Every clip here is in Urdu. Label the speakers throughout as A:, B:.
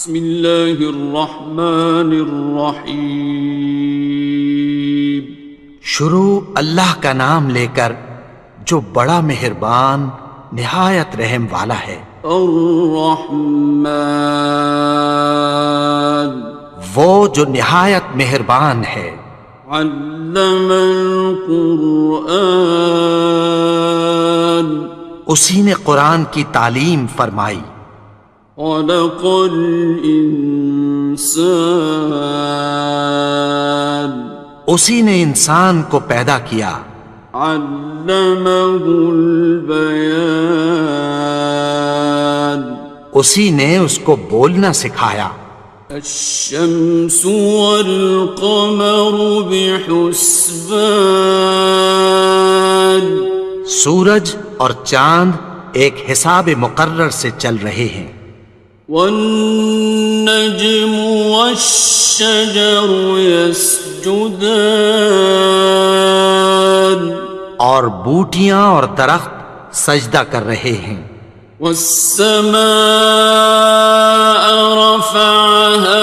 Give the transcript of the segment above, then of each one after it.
A: بسم اللہ الرحمن الرحیم۔
B: شروع اللہ کا نام لے کر جو بڑا مہربان نہایت رحم والا ہے۔
A: الرحمن،
B: وہ جو نہایت مہربان ہے۔
A: علم القرآن،
B: اسی نے قرآن کی تعلیم فرمائی۔
A: خلق الانسان،
B: اسی نے انسان کو پیدا کیا۔
A: علمہ البیان،
B: اسی نے اس کو بولنا سکھایا۔
A: الشمس والقمر بحسبان،
B: سورج اور چاند ایک حساب مقرر سے چل رہے ہیں۔
A: والنجم والشجر يسجدان،
B: اور بوٹیاں اور درخت سجدہ کر رہے ہیں۔
A: والسماء رفعها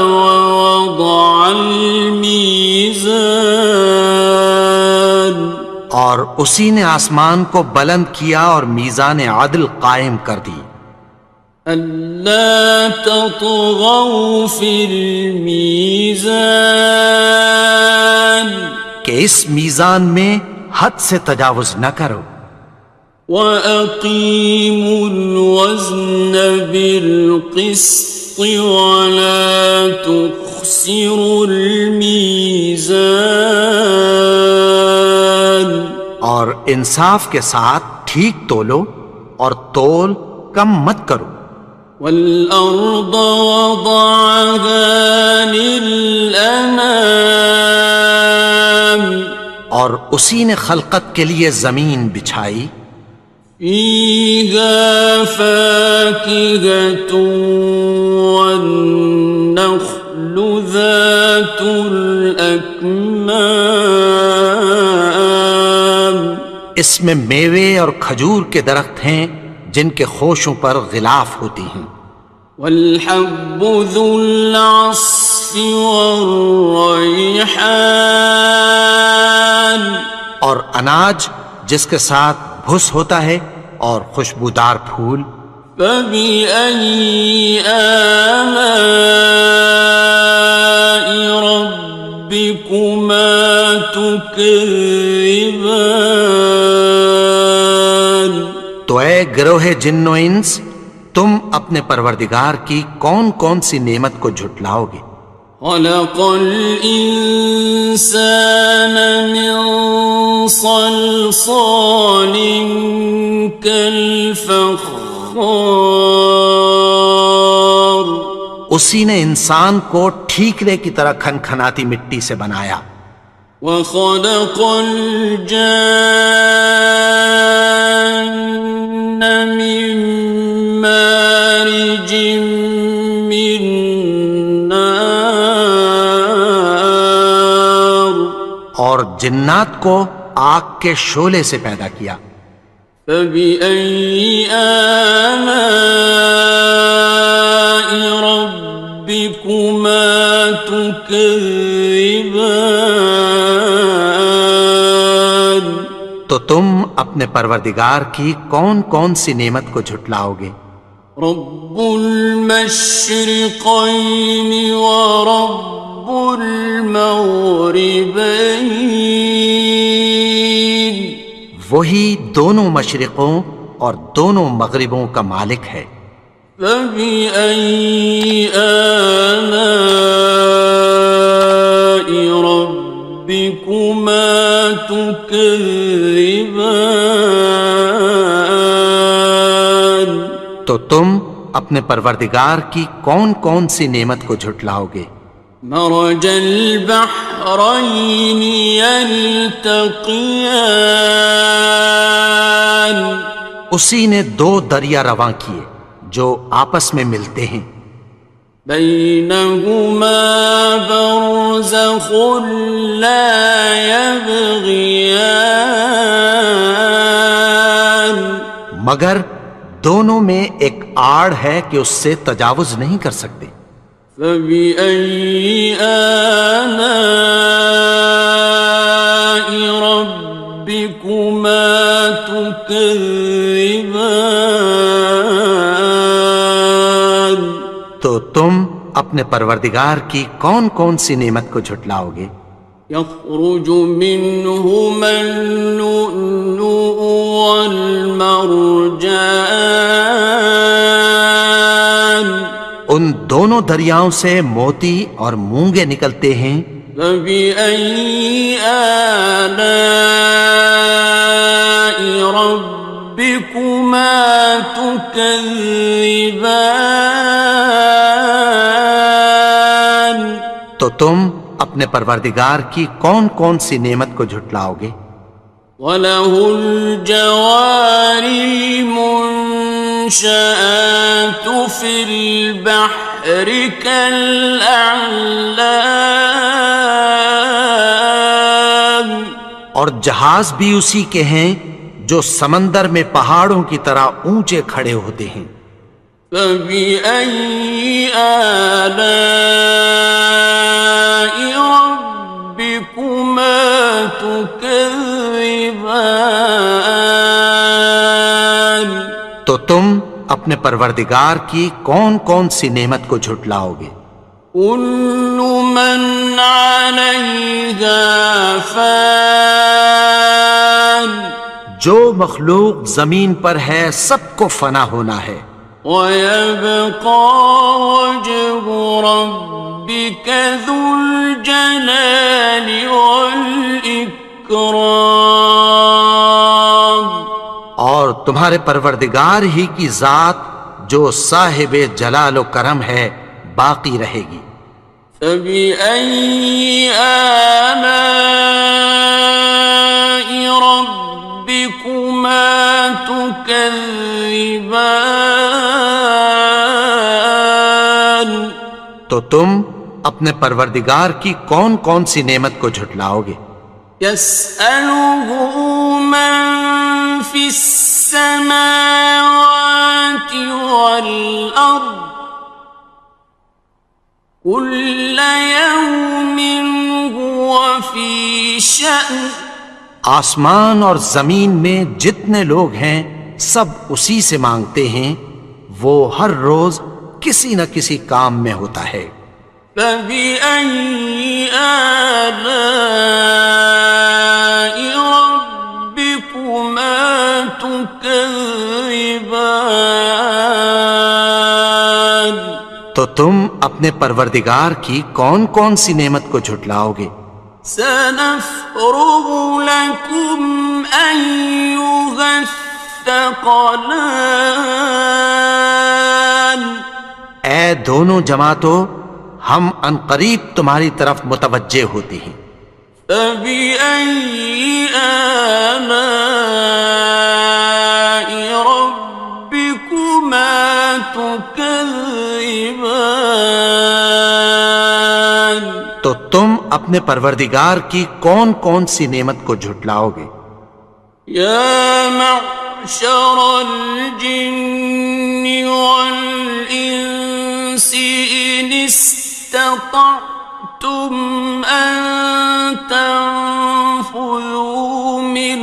A: ووضع الميزان،
B: اور اسی نے آسمان کو بلند کیا اور میزان عدل قائم کر دی۔
A: ألا تطغوا في الميزان،
B: کہ اس میزان میں حد سے تجاوز نہ کرو۔
A: وَأَقِيمُوا الْوَزْنَ بِالْقِسْطِ وَلَا تُخْسِرُوا الْمِيزَانَ،
B: اور انصاف کے ساتھ ٹھیک تولو اور تول کم مت کرو۔
A: وَالْأَرْضَ وَضَعَهَا لِلْأَنَامِ،
B: اور اسی نے خلقت کے لیے زمین بچھائی۔
A: فِيهَا فَاكِهَةٌ وَالنَّخْلُ ذَاتُ الْأَكْمَامِ،
B: اس میں میوے اور کھجور کے درخت ہیں جن کے خوشوں پر غلاف ہوتی ہیں۔
A: وَالْحَبُّ ذُو الْعَصْفِ وَالرَّيْحَانِ،
B: اور اناج جس کے ساتھ بھس ہوتا ہے اور خوشبودار پھول۔
A: فَبِأَيِّ آلَاءِ رَبِّكُمَا تُكَذِّبَانِ،
B: تو اے گروہ جن و انس، تم اپنے پروردگار کی کون کون سی نعمت کو جھٹلاؤ گے؟
A: خَلَقَ الْإِنسَانَ مِنْ صَلْصَالٍ كَالْفَخَّارِ،
B: اسی نے انسان کو ٹھیکرے کی طرح کھنکھناتی مٹی سے بنایا۔
A: وَخَلَقَ الْجَانَّ مِن مَّارِجٍ مِّن نَّارٍ،
B: اور جنات کو آگ کے شعلے سے پیدا کیا۔
A: فَبِأَيِّ آلَاءِ رَبِّكُمَا تُكَذِّبَانِ،
B: تو تم اپنے پروردگار کی کون کون سی نعمت کو جھٹلاؤ گے؟
A: رب المشرقین ورب المغربین،
B: وہی دونوں مشرقوں اور دونوں مغربوں کا مالک ہے۔
A: فَبِأَيِّ آلَاءِ رَبِّكُمَا تُكَذِّبَانِ،
B: تو تم اپنے پروردگار کی کون کون سی نعمت کو جھٹلاؤ گے؟
A: مرج البحرین یلتقیان،
B: اسی نے دو دریا رواں کیے جو آپس میں ملتے ہیں۔
A: بینہما برزخ لا یبغیان،
B: مگر دونوں میں ایک آڑ ہے کہ اس سے تجاوز نہیں کر سکتے۔
A: فبأي آلاء ربكما تكذبان؟
B: تو تم اپنے پروردگار کی کون کون سی نعمت کو جھٹلاؤ گے؟
A: يخرج منهما اللؤلؤ والمرجان،
B: ان دونوں دریاؤں سے موتی اور مونگے نکلتے ہیں۔
A: فبأي آلاء ربكما تكذبان؟
B: تو تم اپنے پروردگار کی کون کون سی نعمت کو جھٹلاؤ گے؟
A: وَلَهُ الْجَوَارِ الْمُنشَآتُ فِي الْبَحْرِ كَالْأَعْلَامِ،
B: اور جہاز بھی اسی کے ہیں جو سمندر میں پہاڑوں کی طرح اونچے کھڑے ہوتے ہیں۔
A: فَبِأَيِّ آلَاءِ رَبِّكُمَا تُكَذِّبَانِ؟
B: تو تم اپنے پروردگار کی کون کون سی نعمت کو جھٹلاؤ گے؟
A: كُلُّ مَنْ عَلَيْهَا فَانٍ،
B: جو مخلوق زمین پر ہے سب کو فنا ہونا ہے۔
A: وَيَبْقَى وَجْهُ رَبِّكَ ذُو الْجَلَالِ وَالْإِكْرَامِ،
B: اور تمہارے پروردگار ہی کی ذات جو صاحب جلال و کرم ہے باقی رہے گی۔
A: فَبِأَيِّ آلَاءِ رَبِّكُمَا تُكَذِّبَانِ؟
B: تو تم اپنے پروردگار کی کون کون سی نعمت کو جھٹلاؤ گے؟
A: يَسْأَلُهُ مَن فِي السَّمَاوَاتِ وَالْأَرْضِ كُلَّ يَوْمٍ هُوَ فِي شَأْنٍ،
B: آسمان اور زمین میں جتنے لوگ ہیں سب اسی سے مانگتے ہیں، وہ ہر روز کسی نہ کسی کام میں ہوتا ہے۔
A: فَبِأَيِّ آلَاءِ رَبِّكُمَا تُكَذِّبَانِ؟
B: تو تم اپنے پروردگار کی کون کون سی نعمت کو جھٹلاؤ گے؟
A: سَنَفْرُغُ لَكُمْ أَيُّهَ الثَّقَلَانِ،
B: اے دونوں جماعتوں، ہم عنقریب تمہاری طرف متوجہ ہوتے ہیں۔
A: فَبِأَيِّ آلَاءِ رَبِّكُمَا تُكَذِّبَانِ؟
B: تو تم اپنے پروردگار کی کون کون سی نعمت کو جھٹلاؤ گے؟
A: يَا مَعْشَرَ الْجِنِّ وَالْإِنسِ إِنِ اسْتَطَعْتُمْ أَن تَنفُذُوا مِنْ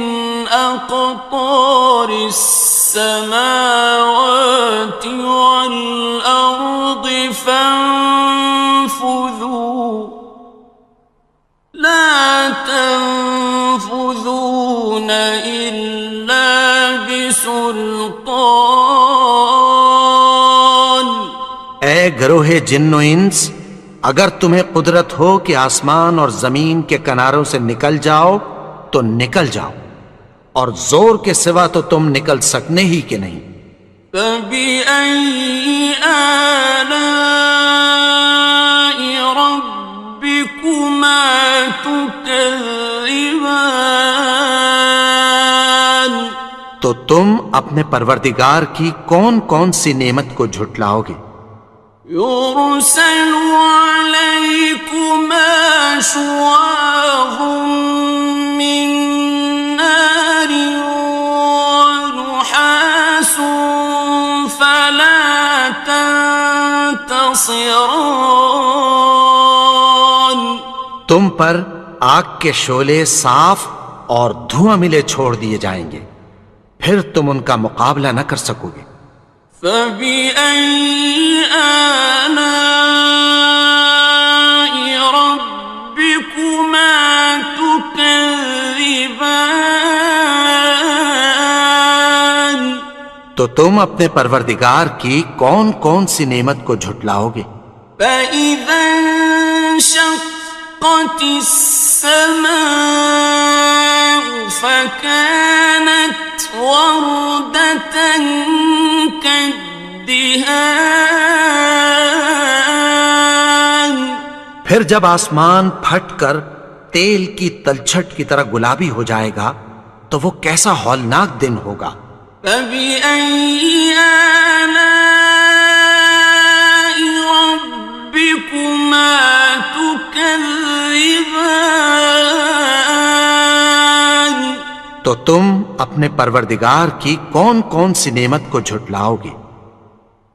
A: أَقْطَارِ السَّمَاوَاتِ وَالْأَرْضِ فَانفُذُوا لَا تَنفُذُونَ إِلَّا بِسُلْطَانٍ۔
B: اے گروہ جن و انس، اگر تمہیں قدرت ہو کہ آسمان اور زمین کے کناروں سے نکل جاؤ تو نکل جاؤ، اور زور کے سوا تو تم نکل سکنے ہی کہ نہیں۔
A: فَبِأَيِّ آلَاءِ رَبِّكُمَا تُكَذِّبَانِ؟
B: تو تم اپنے پروردگار کی کون کون سی نعمت کو جھٹلاؤ گے؟
A: يُرْسَلُ عَلَيْكُمَا شُوَاظٌ مِّن نَّارٍ وَنُحَاسٌ خاصران.
B: تم پر آگ کے شعلے صاف اور دھواں ملے چھوڑ دیے جائیں گے، پھر تم ان کا مقابلہ نہ کر سکو گے۔
A: فَبِأَيِّ آلَاءِ رَبِّكُمَا تُكَذِّبَانِ.
B: تو تم اپنے پروردگار کی کون کون سی نعمت کو جھٹلاؤ گے؟
A: فَإِذَا انشَقَّتِ السَّمَاءُ فَكَانَتْ وَرْدَةً كَالدِّهَانِ.
B: پھر جب آسمان پھٹ کر تیل کی تلچھٹ کی طرح گلابی ہو جائے گا تو وہ کیسا ہولناک دن ہوگا۔
A: فَبِأَيِّ آلَاءِ رَبِّكُمَا تُكَذِّبَانِ.
B: تو تم اپنے پروردگار کی کون کون سی نعمت کو جھٹلاؤ گے؟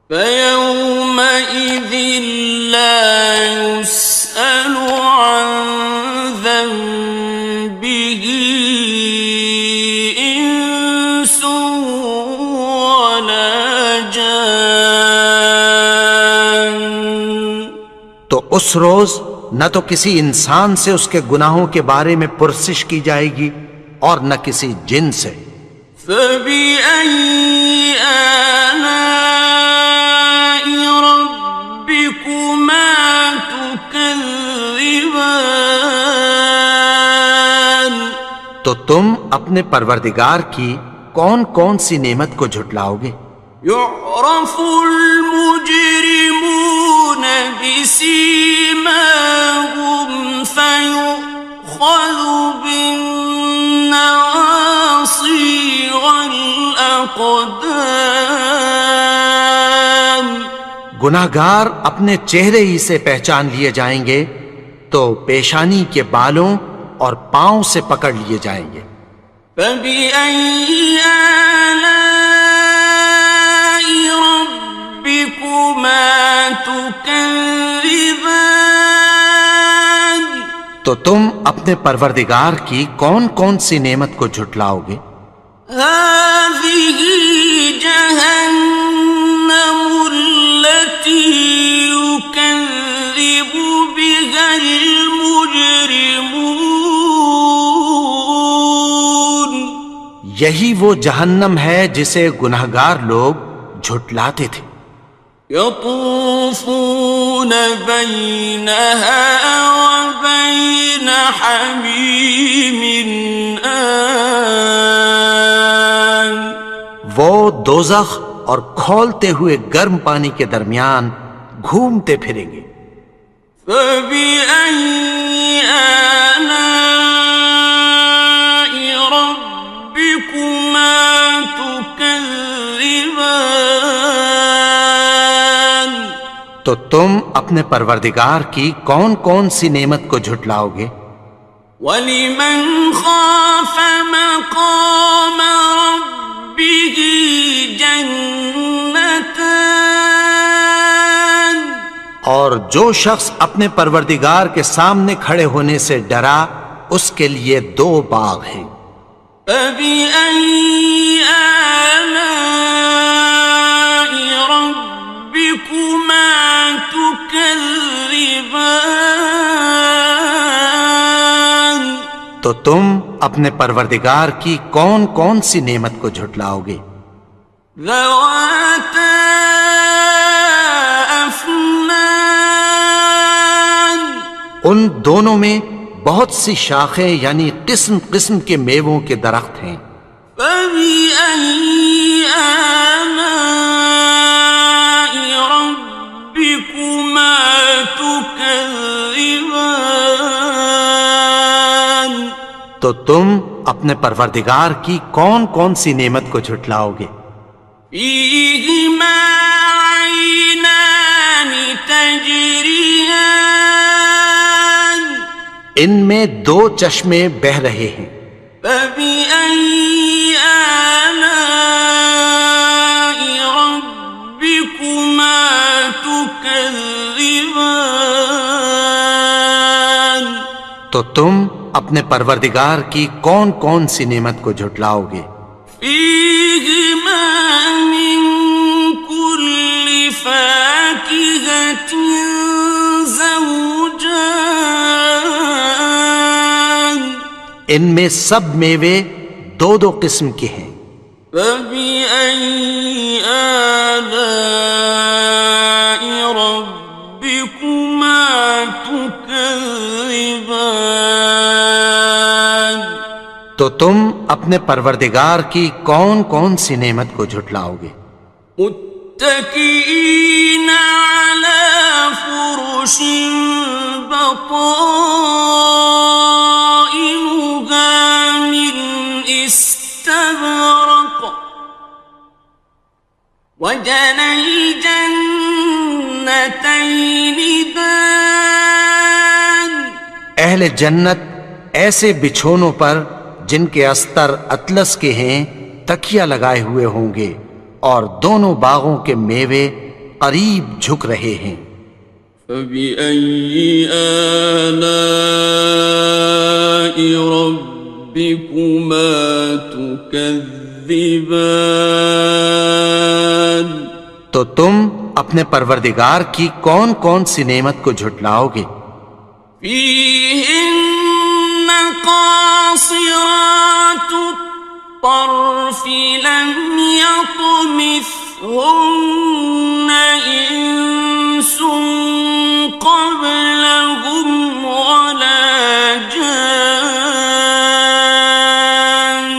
A: فَيَوْمَئِذٍ لَا يُسْأَلُ عَنْ ذَنبِهِ إِنسٌ وَلَا جَانٌ.
B: تو اس روز نہ تو کسی انسان سے اس کے گناہوں کے بارے میں پرسش کی جائے گی اور نہ کسی جن سے۔
A: فَبِأَيِّ آلَاءِ رَبِّكُمَا تُكَذِّبَانِ.
B: تو تم اپنے پروردگار کی کون کون سی نعمت کو جھٹلاؤ گے؟
A: يُعْرَفُ الْمُجْرِمُونَ بِسِيمَاهُمْ فَيُؤْخَذُ بِالنَّوَاصِي وَالْأَقْدَامِ.
B: گناہگار اپنے چہرے ہی سے پہچان لیے جائیں گے تو پیشانی کے بالوں اور پاؤں سے پکڑ لیے جائیں گے۔
A: فَبِأَيِّ آلَاءِ رَبِّكُمَا تُكَذِّبَانِ.
B: تو تم اپنے پروردگار کی کون کون سی نعمت کو جھٹلاؤ گے؟
A: هَٰذِهِ جَهَنَّمُ الَّتِي يُكَذِّبُ بِهَا الْمُجْرِمُونَ.
B: یہی وہ جہنم ہے جسے گناہگار لوگ جھٹلاتے تھے۔
A: يَطُوفُونَ بَيْنَهَا وَبَيْنَ حَمِيمٍ آنٍ.
B: وہ دوزخ اور کھولتے ہوئے گرم پانی کے درمیان گھومتے پھریں گے۔
A: فَبِأَيِّ آلَاءِ رَبِّكُمَا تُكَذِّبَانِ.
B: تو تم اپنے پروردگار کی کون کون سی نعمت کو جھٹلاؤ گے؟
A: وَلِمَنْ خَافَ مَقَامَ رَبِّهِ جَنَّتَانِ.
B: اور جو شخص اپنے پروردگار کے سامنے کھڑے ہونے سے ڈرا اس کے لیے دو باغ ہیں۔
A: فَبِأَيِّ آلَاءِ رَبِّكُمَا تُكَذِّبَانِ.
B: تو تم اپنے پروردگار کی کون کون سی نعمت کو جھٹلاؤ گے؟
A: ذَوَاتَا أَفْنَانٍ.
B: ان دونوں میں بہت سی شاخیں یعنی قسم قسم کے میووں کے درخت ہیں۔
A: فَبِأَيِّ آلَاءِ رَبِّكُمَا تُكَذِّبَانِ.
B: تو تم اپنے پروردگار کی کون کون سی نعمت کو جھٹلاؤ گے؟
A: فِيهِمَا عَيْنَانِ تَجْرِيَانِ.
B: ان میں دو چشمے بہہ رہے ہیں۔
A: فَبِأَيِّ آلَاءِ رَبِّكُمَا تُكَذِّبَانِ. تكذبان
B: تو تم اپنے پروردگار کی کون کون سی نعمت کو جھٹلاؤ گے؟
A: فيهما من كل فاكهة زوجان
B: ان میں سب میوے دو دو قسم کے ہیں۔
A: فبأي آلاء ربكما تكذبان
B: تو تم اپنے پروردگار کی کون کون سی نعمت کو جھٹلاؤ گے؟
A: متكئين على فرش بطائنها من استبرق وجنى الجنتين دان
B: اہل جنت ایسے بچھونوں پر جن کے استر اطلس کے ہیں تکیہ لگائے ہوئے ہوں گے، اور دونوں باغوں کے میوے قریب جھک رہے ہیں۔
A: فبأي آلاء ربكما تكذبان
B: تو تم اپنے پروردگار کی کون کون سی نعمت کو جھٹلاؤ گے؟
A: فيهن قاصرات الطرف لم يطمثهن إنس قبلهم ولا جان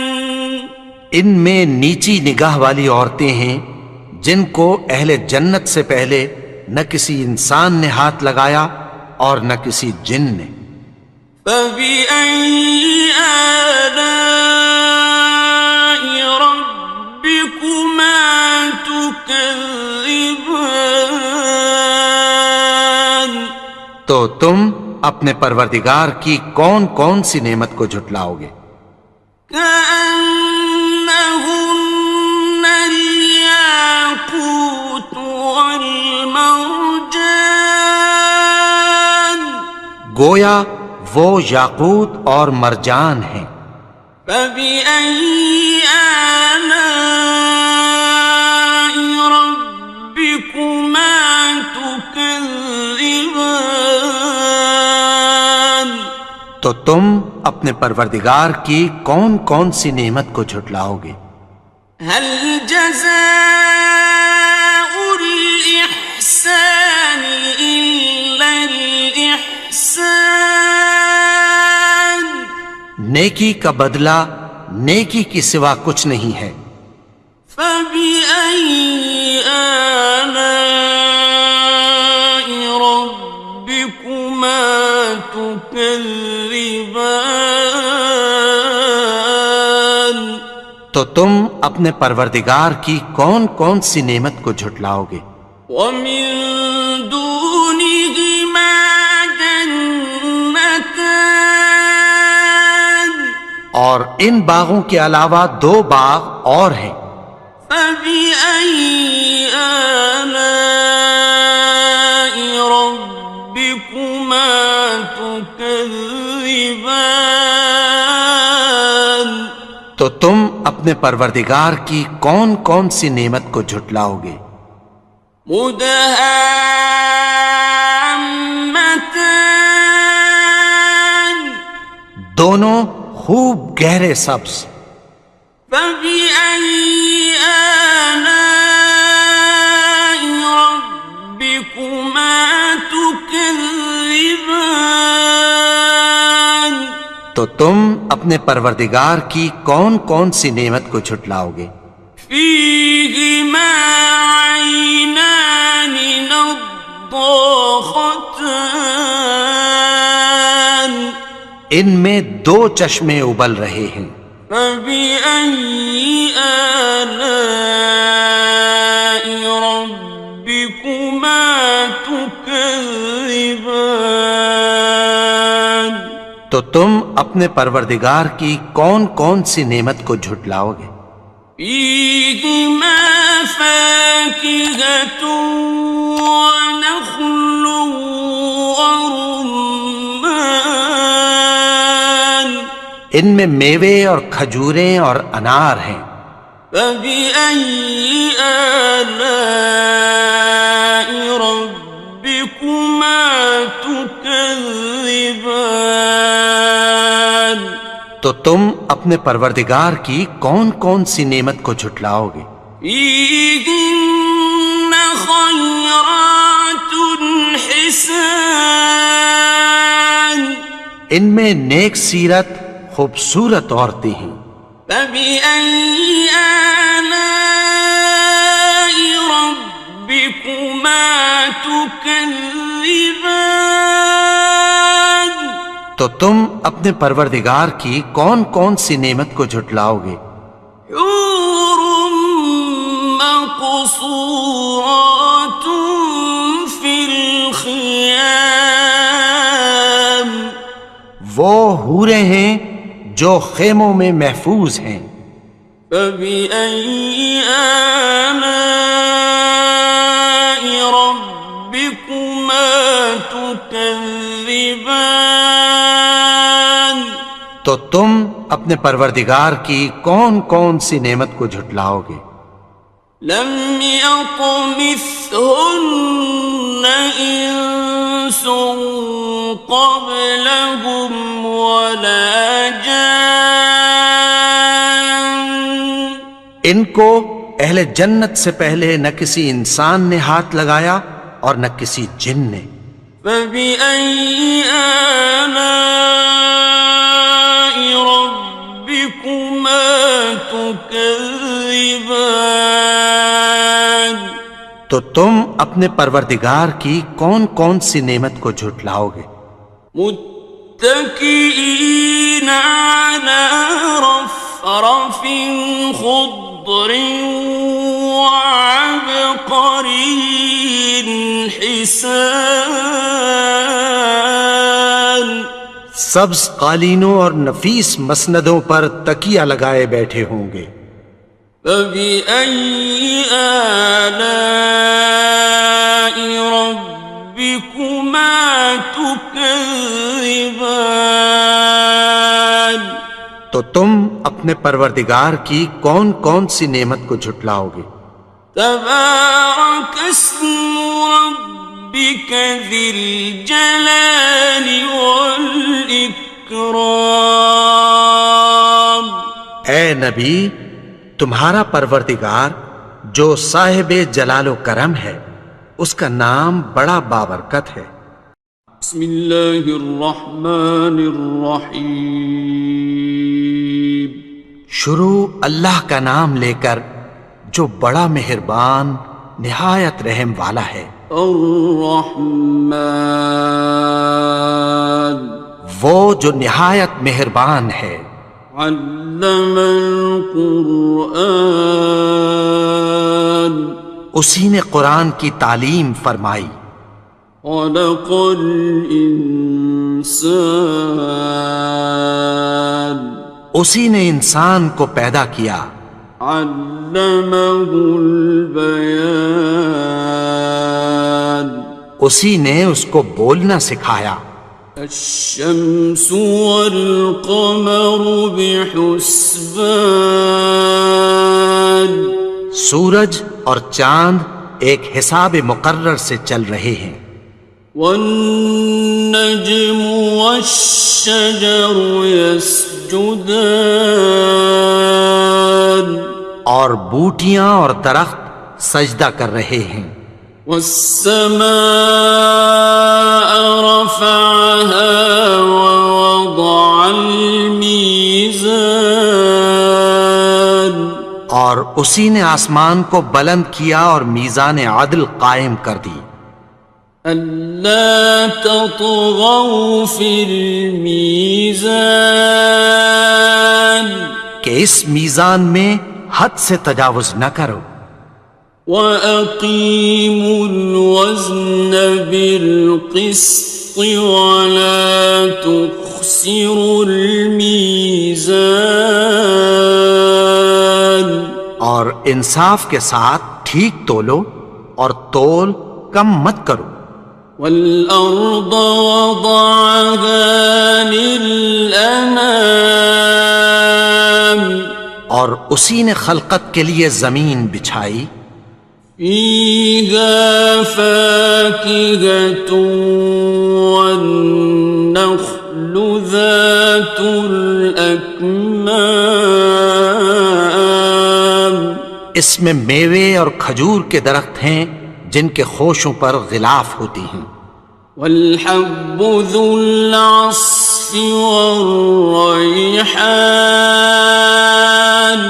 B: ان میں نیچی نگاہ والی عورتیں ہیں جن کو اہل جنت سے پہلے نہ کسی انسان نے ہاتھ لگایا اور نہ کسی جن نے۔
A: فبأي آلاء ربكما تكذبان
B: تو تم اپنے پروردگار کی کون کون سی نعمت کو جھٹلاؤ گے؟
A: كأنهن الياقوت والمرجان
B: گویا وہ یاقوت اور مرجان ہیں۔
A: فبأي آلاء ربكما تكذبان
B: تو تم اپنے پروردگار کی کون کون سی نعمت کو جھٹلاؤ گے؟
A: هل جزاء الإحسان إلا الإحسان
B: نیکی کا بدلہ نیکی کی سوا کچھ نہیں ہے۔
A: فبأي آلاء ربكما تكذبان
B: تو تم اپنے پروردگار کی کون کون سی نعمت کو جھٹلاؤ گے؟
A: ومن دونهما جنتان
B: اور ان باغوں کے علاوہ دو باغ اور ہیں۔
A: فبأي آلاء ربكما تكذبان
B: تو تم اپنے پروردگار کی کون کون سی نعمت کو جھٹلاؤ گے؟
A: مدهامتان
B: دونوں خوب گہرے سبز۔
A: فبأي آلاء ربكما تكذبان
B: تو تم اپنے پروردگار کی کون کون سی نعمت کو جھٹلاؤ گے؟
A: فيهما عينان نضاختان
B: ان میں دو چشمے ابل رہے ہیں۔
A: فبأي آلاء ربكما تكذبان
B: تو تم اپنے پروردگار کی کون کون سی نعمت کو جھٹلاؤ گے؟
A: فيهما فاكهة ونخل ورمان
B: ان میں میوے اور کھجوریں اور انار ہیں.
A: فبأي آلاء ربكما تكذبان
B: تو تم اپنے پروردگار کی کون کون سی نعمت کو جھٹلاؤ گے؟
A: فيهن خيرات حسان
B: ان میں نیک سیرت خوبصورت عورتیں ہیں.
A: فبأي آلاء ربكما تكذبان
B: تو تم اپنے پروردگار کی کون کون سی نعمت کو جھٹلاؤ گے؟
A: حور مقصورات في الخيام
B: وہ حوریں ہیں جو خیموں میں محفوظ ہیں.
A: فبأي آلاء ربكما تكذبان
B: تو تم اپنے پروردگار کی کون کون سی نعمت کو جھٹلاؤ گے؟
A: لم يطمثهن إنس قبلهم ولا جان
B: ان کو اہل جنت سے پہلے نہ کسی انسان نے ہاتھ لگایا اور نہ کسی جن نے.
A: فبأي آلاء ربكما تكذبان
B: تو تم اپنے پروردگار کی کون کون سی نعمت کو جھٹلاؤ گے؟
A: متكئين على رفرف خضر وعبقري حسان
B: سبز قالینوں اور نفیس مسندوں پر تکیہ لگائے بیٹھے ہوں گے.
A: فبأي آلاء ربكما تكذبان
B: تو تم اپنے پروردگار کی کون کون سی نعمت کو جھٹلاؤ گے؟
A: تبارك اسم ربك ذي الجلال والإكرام
B: اے نبی، تمہارا پروردگار جو صاحب جلال و کرم ہے، اس کا نام بڑا بابرکت ہے.
A: بسم اللہ الرحمن الرحیم
B: شروع اللہ کا نام لے کر جو بڑا مہربان نہایت رحم والا ہے.
A: الرحمن
B: وہ جو نہایت مہربان ہے.
A: علم القرآن
B: اسی نے قرآن کی تعلیم فرمائی.
A: خلق الانسان
B: اسی نے انسان کو پیدا کیا.
A: علمہ البیان
B: اسی نے اس کو بولنا سکھایا.
A: الشمس والقمر بحسبان
B: سورج اور چاند ایک حساب مقرر سے چل رہے ہیں.
A: والنجم والشجر يسجدان
B: اور بوٹیاں اور درخت سجدہ کر رہے ہیں.
A: والسماء رفعها ووضع الميزان
B: اور اسی نے آسمان کو بلند کیا اور میزان عدل قائم کر دی.
A: ألا تطغوا في الميزان
B: کہ اس میزان میں حد سے تجاوز نہ کرو.
A: وَأَقِيمُوا الْوَزْنَ بِالْقِسْطِ وَلَا تُخْسِرُوا الْمِيزَانَ
B: اور انصاف کے ساتھ ٹھیک تولو اور تول کم مت کرو.
A: والأرض وضعها للأنام
B: اور اسی نے خلقت کے لیے زمین بچھائی.
A: فيها فاكهة والنخل ذات الأكمام
B: اس میں میوے اور کھجور کے درخت ہیں جن کے خوشوں پر غلاف ہوتی ہیں.
A: والحب ذو العصف والریحان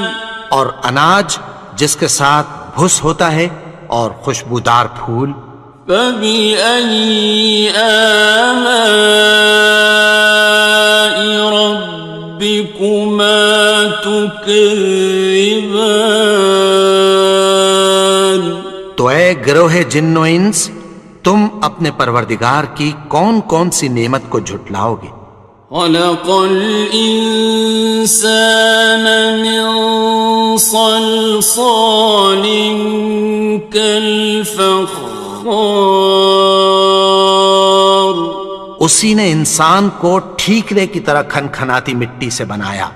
B: اور اناج جس کے ساتھ بھس ہوتا ہے اور خوشبودار پھول.
A: فبأي آلاء ربكما تكذبان
B: تو اے گروہ جن و انس، تم اپنے پروردگار کی کون کون سی نعمت کو جھٹلاؤ گے؟
A: خلق الإنسان من صلصال كالفخار
B: اسی نے انسان کو ٹھیکرے کی طرح کھنکھناتی مٹی سے بنایا.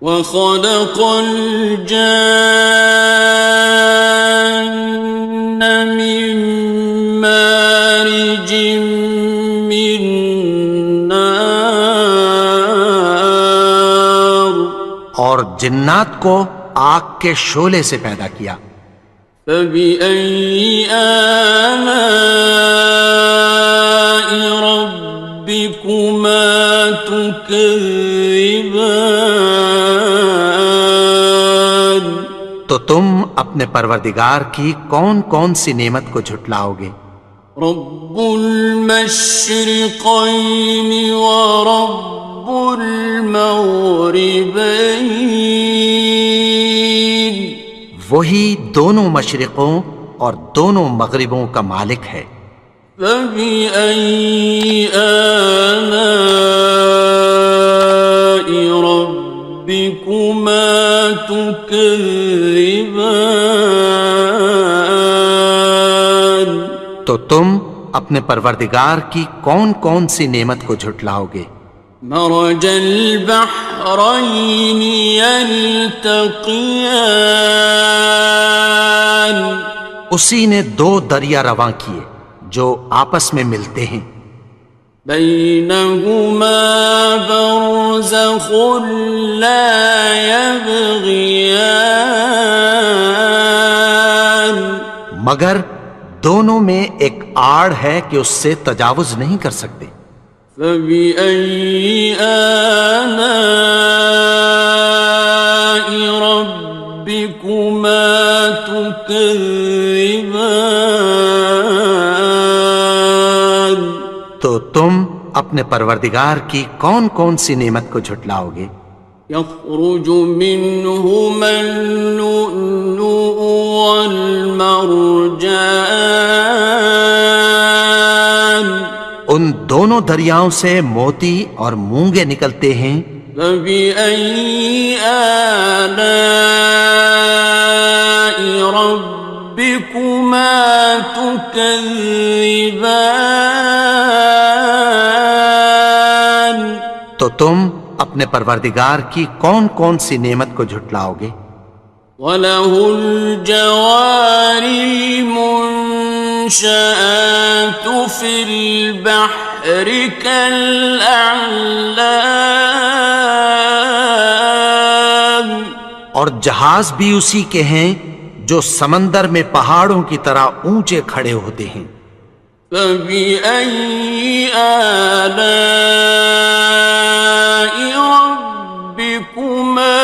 A: وخلق الجان من مارج من نار
B: اور جنات کو آگ کے شعلے سے پیدا کیا.
A: فبأي آلاء ربكما تكذبان
B: تو تم اپنے پروردگار کی کون کون سی نعمت کو جھٹلاؤ گے؟
A: رب المشرقين ورب المغربين
B: وہی دونوں مشرقوں اور دونوں مغربوں کا مالک ہے.
A: فبأي آلاء ربكما تكذبان
B: تو تم اپنے پروردگار کی کون کون سی نعمت کو جھٹلاؤ گے؟
A: مرج البحرين يلتقيان
B: اسی نے دو دریا رواں کیے جو آپس میں ملتے ہیں.
A: بينهما برزخ لا يبغيان
B: مگر دونوں میں ایک آڑ ہے کہ اس سے تجاوز نہیں کر سکتے.
A: فبأي آلاء ربكما تكذبان
B: تو تم اپنے پروردگار کی کون کون سی نعمت کو جھٹلاؤ گے؟
A: يخرج منهما اللؤلؤ والمرجان
B: ان دونوں دریاؤں سے موتی اور مونگے نکلتے ہیں.
A: فبأي آلاء ربكما تكذبان
B: تو تم اپنے پروردگار کی کون کون سی نعمت کو جھٹلاؤ گے؟
A: وَلَهُ الْجَوَارِ الْمُنشَآتُ فِي الْبَحْرِ كَالْأَعْلَامِ
B: اور جہاز بھی اسی کے ہیں جو سمندر میں پہاڑوں کی طرح اونچے کھڑے ہوتے ہیں.
A: فَبِأَيِّ آلَاءِ رَبِّكُمَا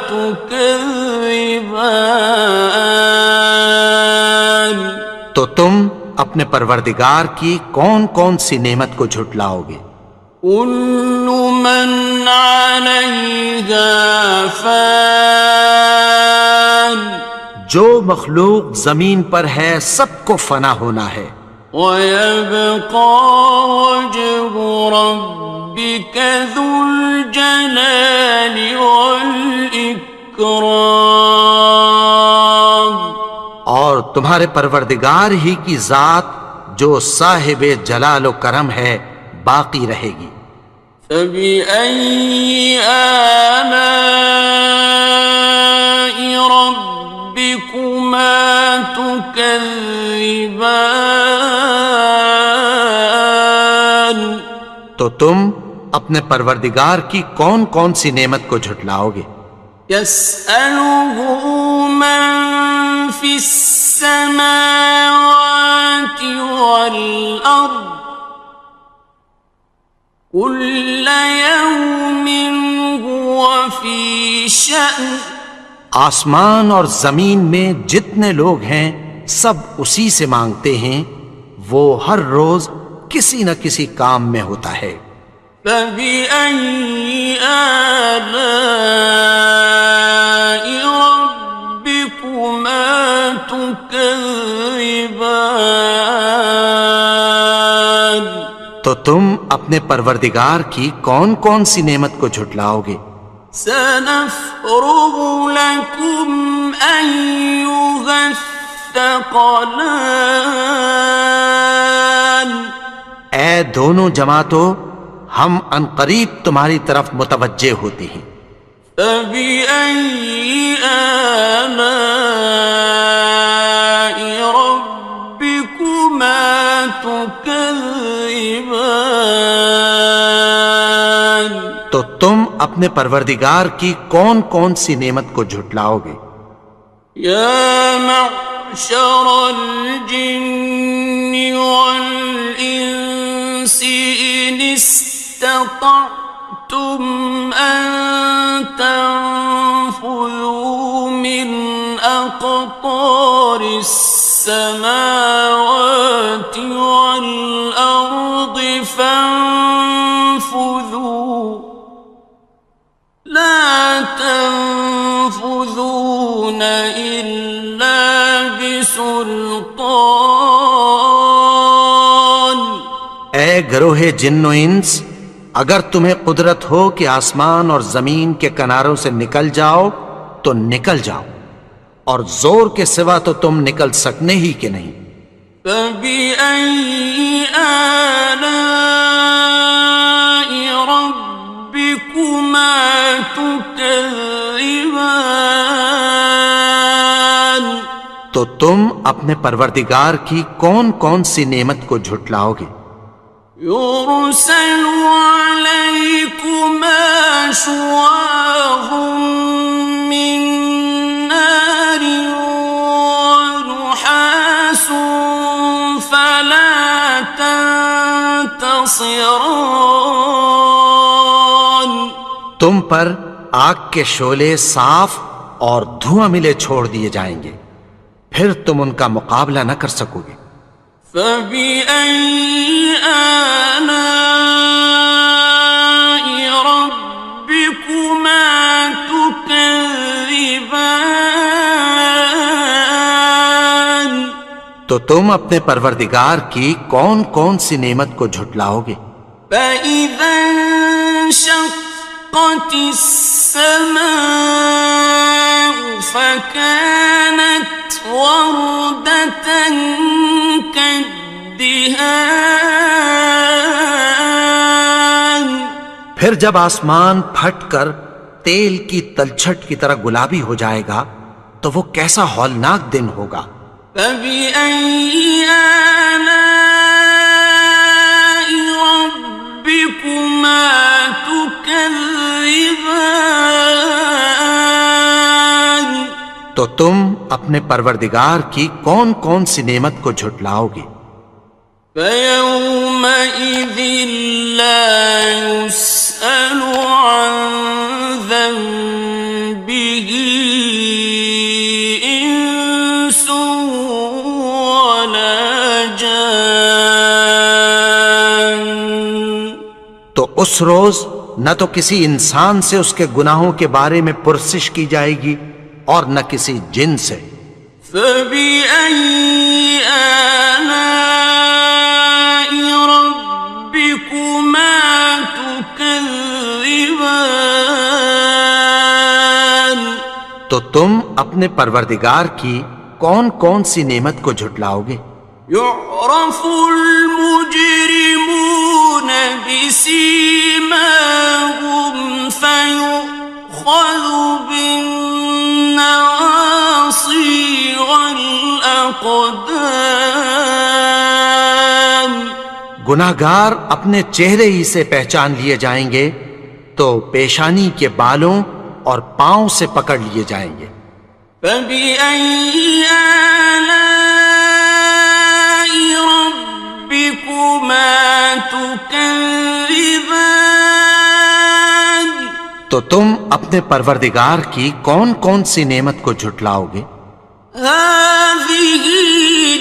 A: تُكَذِّبَانِ
B: تو تم اپنے پروردگار کی کون کون سی نعمت کو جھٹلاؤ گے؟
A: كُلُّ مَنْ عَلَيْهَا فَانٍ
B: جو مخلوق زمین پر ہے سب کو فنا ہونا ہے.
A: وَيَبْقَى وَجْهُ رَبِّكَ ذُو الْجَلَالِ وَالْإِكْرَامِ
B: تمہارے پروردگار ہی کی ذات جو صاحب جلال و کرم ہے باقی رہے گی۔
A: فبأي آلاء ربكما تكذبان؟
B: تو تم اپنے پروردگار کی کون کون سی نعمت کو جھٹلاؤ گے؟
A: يسأله من في السماوات والأرض كل يوم هو في شأن۔
B: آسمان اور زمین میں جتنے لوگ ہیں سب اسی سے مانگتے ہیں، وہ ہر روز کسی نہ کسی کام میں ہوتا ہے۔
A: فبأي آلاء ربكما تكذبان؟
B: تو تم اپنے پروردگار کی کون کون سی نعمت کو جھٹلاؤ گے؟
A: سنفرغ لكم أيها الثقلان۔
B: اے دونوں جماعتوں، ہم عنقریب تمہاری طرف متوجہ ہوتے ہیں۔
A: فبأي آلاء ربكما تكذبان؟
B: تو تم اپنے پروردگار کی کون کون سی نعمت کو جھٹلاؤ گے؟
A: يا معشر الجن والإنس إن استطعتم أن تنفذوا من أقطار السماوات والأرض فانفذوا لا تنفذون إلا بسلطان۔
B: اے گروہ جن و انس، اگر تمہیں قدرت ہو کہ آسمان اور زمین کے کناروں سے نکل جاؤ تو نکل جاؤ، اور زور کے سوا تو تم نکل سکنے ہی کہ نہیں۔
A: فبأي آلاء ربكما تكذبان؟
B: تو تم اپنے پروردگار کی کون کون سی نعمت کو جھٹلاؤ گے؟
A: يرسل عليكما شواظ من نار ونحاس فلا تنتصران۔
B: تم پر آگ کے شعلے صاف اور دھواں ملے چھوڑ دیے جائیں گے، پھر تم ان کا مقابلہ نہ کر سکو گے۔
A: فبأي آلاء ربكما تكذبان؟
B: تو تم اپنے پروردگار کی کون کون سی نعمت کو جھٹلاؤ گے؟
A: فإذا انشقت السماء فكانت وردة كالدهان۔
B: پھر جب آسمان پھٹ کر تیل کی تلچھٹ کی طرح گلابی ہو جائے گا تو وہ کیسا ہولناک دن ہوگا۔
A: فبأي آلاء ربكما تكذبان؟
B: تو تم اپنے پروردگار کی کون کون سی نعمت کو جھٹلاؤ گے؟
A: فيومئذ لا يسأل عن ذنبه إنس ولا جان۔
B: تو اس روز نہ تو کسی انسان سے اس کے گناہوں کے بارے میں پرسش کی جائے گی اور نہ کسی جن سے۔
A: فبأي آلاء ربكما تكذبان؟
B: تو تم اپنے پروردگار کی کون کون سی نعمت کو جھٹلاؤ گے؟
A: يعرف المجرمون بسيماهم فيؤخذ بالنواصي والأقدام.
B: گناہگار اپنے چہرے ہی سے پہچان لیے جائیں گے تو پیشانی کے بالوں اور پاؤں سے پکڑ لیے جائیں گے.
A: فَبِأَيِّ آلَاءِ رَبِّكُمَا تُكَذِّبَانِ.
B: تو تم اپنے پروردگار کی کون کون سی نعمت کو جھٹلاؤ گے؟
A: هَٰذِهِ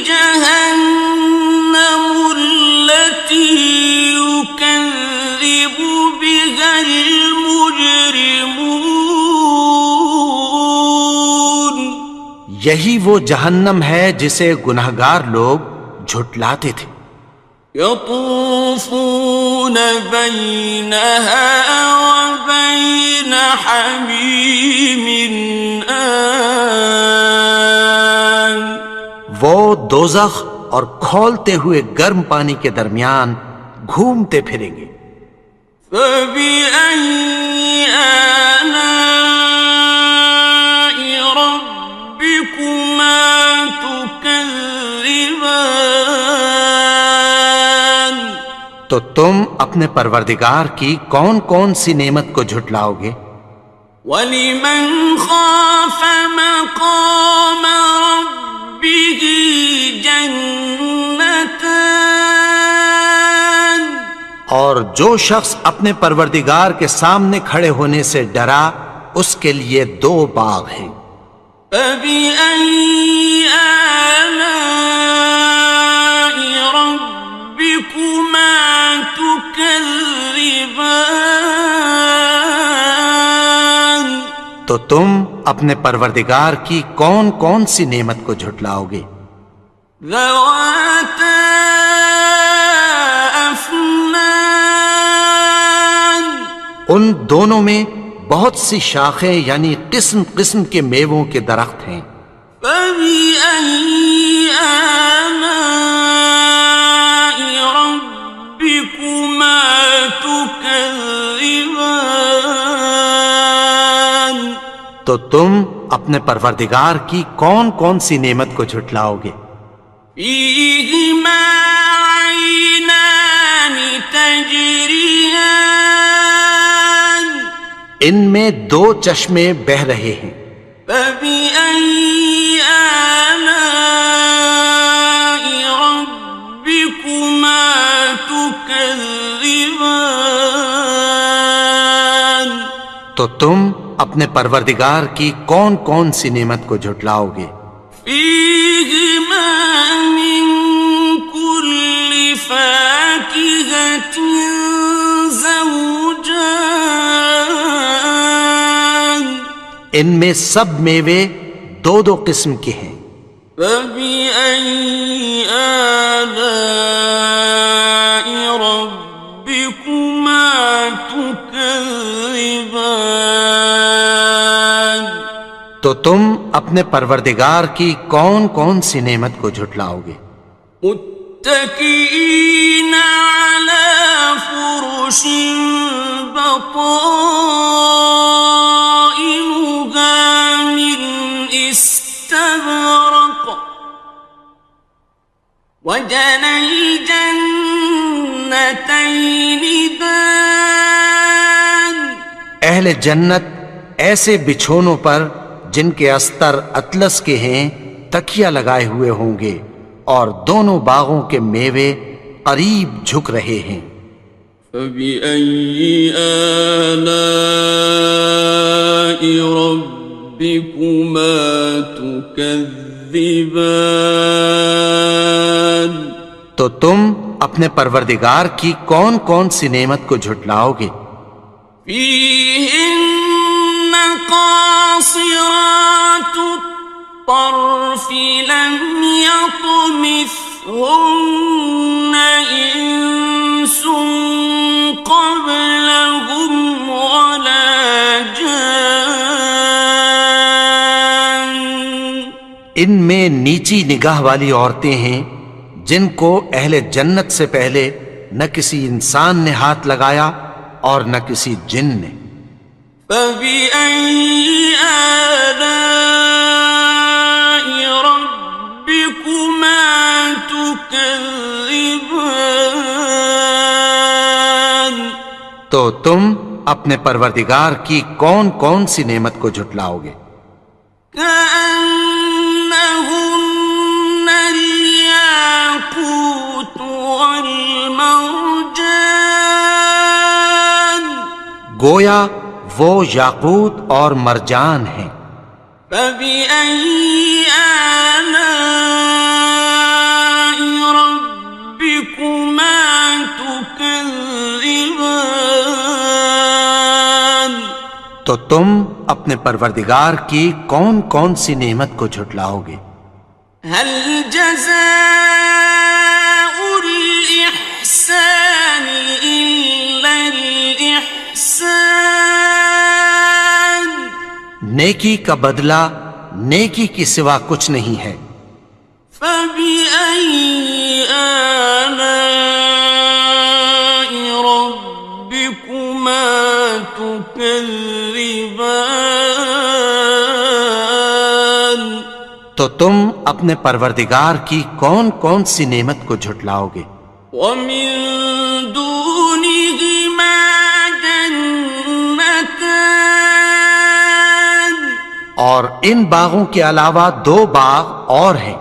A: جَهَنَّمُ الَّتِي يُكَذِّبُ بِهَا الْمُجْرِمُونَ.
B: یہی وہ جہنم ہے جسے گناہگار لوگ جھٹلاتے تھے.
A: يطوفون بينها وبين حميم آن.
B: وہ دوزخ اور کھولتے ہوئے گرم پانی کے درمیان گھومتے پھریں گے.
A: فبأي آلاء ربكما تكذبان.
B: تو تم اپنے پروردگار کی کون کون سی نعمت کو جھٹلاؤ گے؟
A: وَلِمَنْ خَافَ مَقَامَ رَبِّهِ جَنَّتَانِ.
B: اور جو شخص اپنے پروردگار کے سامنے کھڑے ہونے سے ڈرا اس کے لیے 2 باغ ہیں.
A: فَبِأَيِّ آلَاءِ رَبِّكُمَا تُكَذِّبَانِ.
B: تو تم اپنے پروردگار کی کون کون سی نعمت کو جھٹلاؤ گے؟
A: ذَوَاتَا أَفْنَانٍ.
B: ان دونوں میں بہت سی شاخیں یعنی قسم قسم کے میووں کے درخت ہیں.
A: فَبِأَيِّ آلَاءِ رَبِّكُمَا تُكَذِّبَانِ.
B: تو تم اپنے پروردگار کی کون کون سی نعمت کو جھٹلاؤ گے؟
A: فِيهِمَا عَيْنَانِ تَجْرِيَانِ.
B: ان میں 2 چشمے بہہ رہے ہیں.
A: فَبِأَيِّ آلَاءِ رَبِّكُمَا تُكَذِّبَانِ.
B: تو تم اپنے پروردگار کی کون کون سی نعمت کو جھٹلاؤ گے؟
A: فِيهِمَا مِن كُلِّ فَاكِهَةٍ زَوْجَانِ.
B: ان میں سب میوے 2 قسم کے ہیں.
A: فَبِأَيِّ آلَاءِ رَبِّكُمَا تُكَذِّبَانِ.
B: تو تم اپنے پروردگار کی کون کون سی نعمت کو جھٹلاؤ گے؟
A: متكئين على فرش بطائنها من استبرق وجنى الجنتين دان.
B: اہل جنت ایسے بچھونوں پر جن کے استر اطلس کے ہیں تکیہ لگائے ہوئے ہوں گے اور دونوں باغوں کے میوے قریب جھک رہے ہیں.
A: فَبِأَيِّ آلَاءِ رَبِّكُمَا تُكَذِّبَانِ.
B: تو تم اپنے پروردگار کی کون کون سی نعمت کو جھٹلاؤ گے؟
A: فِيهِنَّ قَاصِرَاتُ الطَّرْفِ لَمْ يَطْمِثْهُنَّ إِنسٌ قَبْلَهُمْ وَلَا جَانٌّ.
B: ان میں نیچی نگاہ والی عورتیں ہیں جن کو اہل جنت سے پہلے نہ کسی انسان نے ہاتھ لگایا اور نہ کسی جن نے۔
A: فَبِأَيِّ آلَاءِ رَبِّكُمَا تُكَذِّبَانِ؟
B: تو تم اپنے پروردگار کی کون کون سی نعمت کو جھٹلاؤ گے؟
A: كأنهن الياقوت والمرجان،
B: گویا وہ یاقوت اور مرجان ہیں۔
A: فبأي آلاء ربكما تكذبان؟
B: تو تم اپنے پروردگار کی کون کون سی نعمت کو جھٹلاؤ گے؟
A: هل جزاء الإحسان إلا الإحسان؟
B: نیکی کا بدلہ نیکی کی سوا کچھ نہیں ہے۔
A: فبأي آلاء ربكما تكذبان؟
B: تو تم اپنے پروردگار کی کون کون سی نعمت کو جھٹلاؤ گے؟
A: ومن دونهما جنتان،
B: اور ان باغوں کے علاوہ دو باغ اور ہیں۔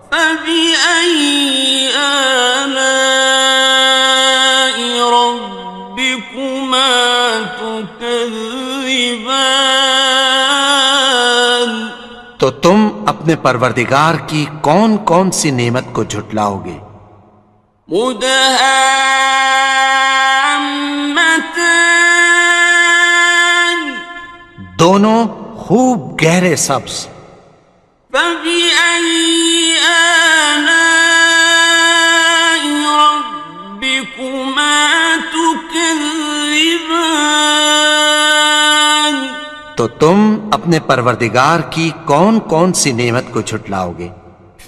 A: فبأي آلاء ربكما تكذبان؟
B: تو تم اپنے پروردگار کی کون کون سی نعمت کو جھٹلاؤ گے؟
A: مدہامتان،
B: دونوں خوب گہرے سبز۔
A: فبأي آلاء ربكما تكذبان؟
B: تو تم اپنے پروردگار کی کون کون سی نعمت کو جھٹلاؤ گے؟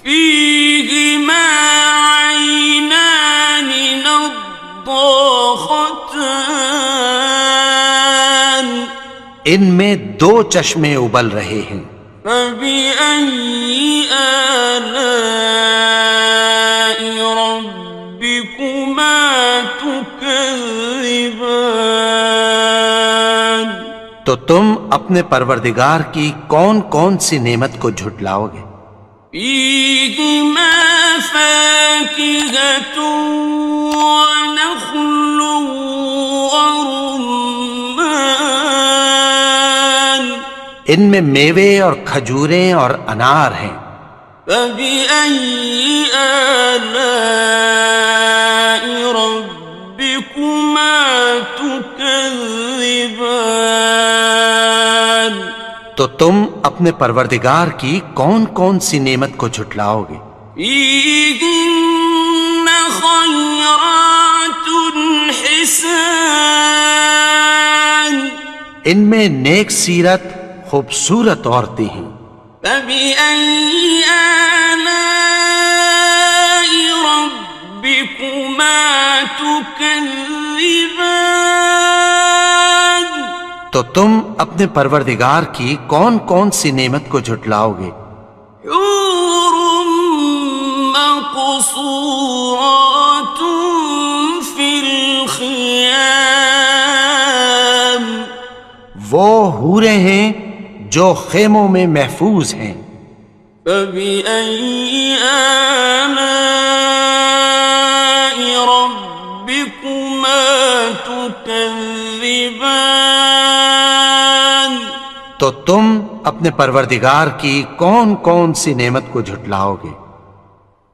A: فيهما عينان نضاختان،
B: ان میں دو چشمے ابل رہے ہیں۔
A: فبأي آلاء ربكما تكذبان؟
B: تو تم اپنے پروردگار کی کون کون سی نعمت کو جھٹلاؤ گے؟
A: فيهما فاكهة ونخل ورمان،
B: ان میں میوے اور کھجوریں اور انار ہیں۔
A: فبأي آلاء ربكما تكذبان؟
B: تو تم اپنے پروردگار کی کون کون سی نعمت کو جھٹلاؤ گے؟
A: فيهن خيرات حسان،
B: ان میں نیک سیرت خوبصورت عورتیں ہیں۔
A: فبأي آلاء ربكما تكذبان؟
B: تو تم اپنے پروردگار کی کون کون سی نعمت کو جھٹلاؤ گے؟
A: حور مقصورات في الخيام،
B: وہ حوریں ہیں جو خیموں میں محفوظ ہیں۔
A: فبأي آلاء ربكما تكذبان؟
B: تو تم اپنے پروردگار کی کون کون سی نعمت کو جھٹلاؤ گے؟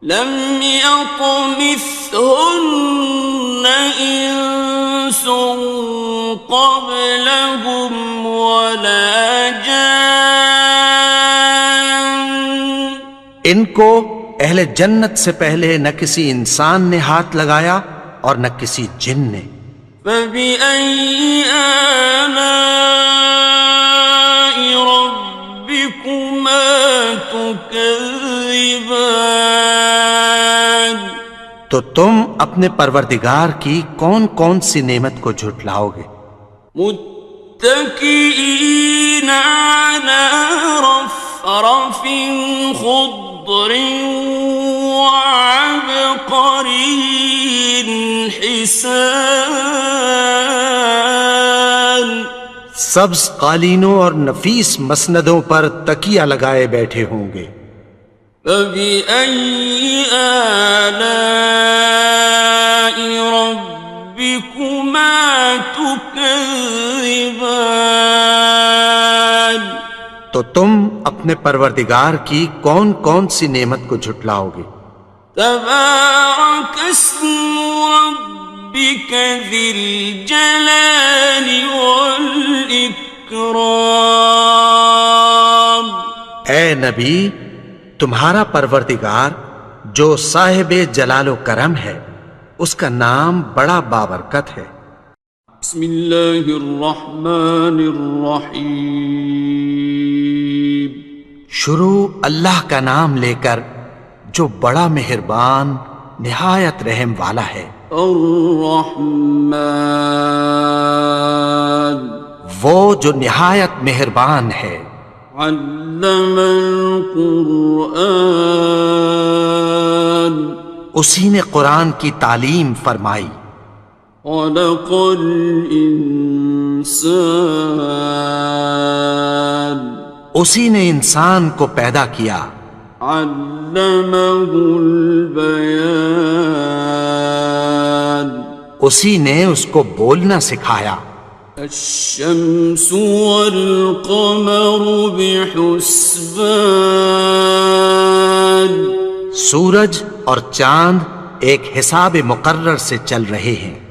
A: لم يطمثهن إنس قبلهم ولا جان،
B: ان کو اہل جنت سے پہلے نہ کسی انسان نے ہاتھ لگایا اور نہ کسی جن نے۔
A: فبأي آلاء ربكما تكذبان؟ تكذبان
B: تو تم اپنے پروردگار کی کون کون سی نعمت کو جھٹلاؤ گے؟
A: متكئين على رفرف خضر وعبقري حسان
B: سبز قالینوں اور نفیس مسندوں پر تکیہ لگائے بیٹھے ہوں گے۔
A: فبأي آلاء ربكما تكذبان
B: تو تم اپنے پروردگار کی کون کون سی نعمت کو جھٹلاؤ گے؟
A: تبارك اسم ربك ذي الجلال والإكرام
B: اے نبی، تمہارا پروردگار جو صاحب جلال و کرم ہے، اس کا نام بڑا بابرکت ہے۔
A: بسم اللہ الرحمن الرحیم
B: شروع اللہ کا نام لے کر جو بڑا مہربان نہایت رحم والا ہے۔
A: الرحمن
B: وہ جو نہایت مہربان ہے۔
A: علم القرآن
B: اسی نے قرآن کی تعلیم فرمائی۔
A: خلق الانسان
B: اسی نے انسان کو پیدا کیا۔
A: علمہ البیان
B: اسی نے اس کو بولنا سکھایا۔
A: الشمس والقمر بحسبان
B: سورج اور چاند ایک حساب مقرر سے چل رہے ہیں۔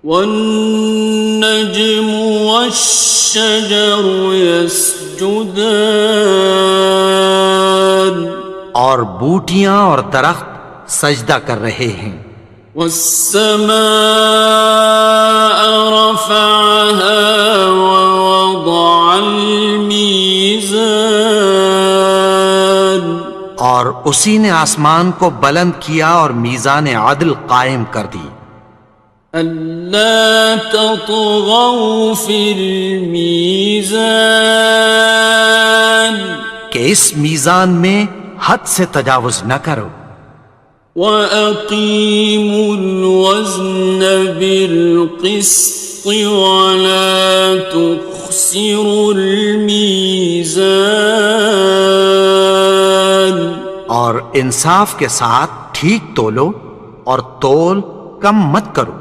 A: والنجم والشجر يسجدان
B: اور بوٹیاں اور درخت سجدہ کر رہے ہیں۔
A: والسماء رفعها ووضع الميزان
B: اور اسی نے آسمان کو بلند کیا اور میزان عدل قائم کر دی۔
A: ألا تطغوا في الميزان
B: کہ اس میزان میں حد سے تجاوز نہ کرو۔
A: وَأَقِيمُوا الْوَزْنَ بِالْقِسْطِ وَلَا تُخْسِرُوا الْمِيزَانَ
B: اور انصاف کے ساتھ ٹھیک تولو اور تول کم مت کرو۔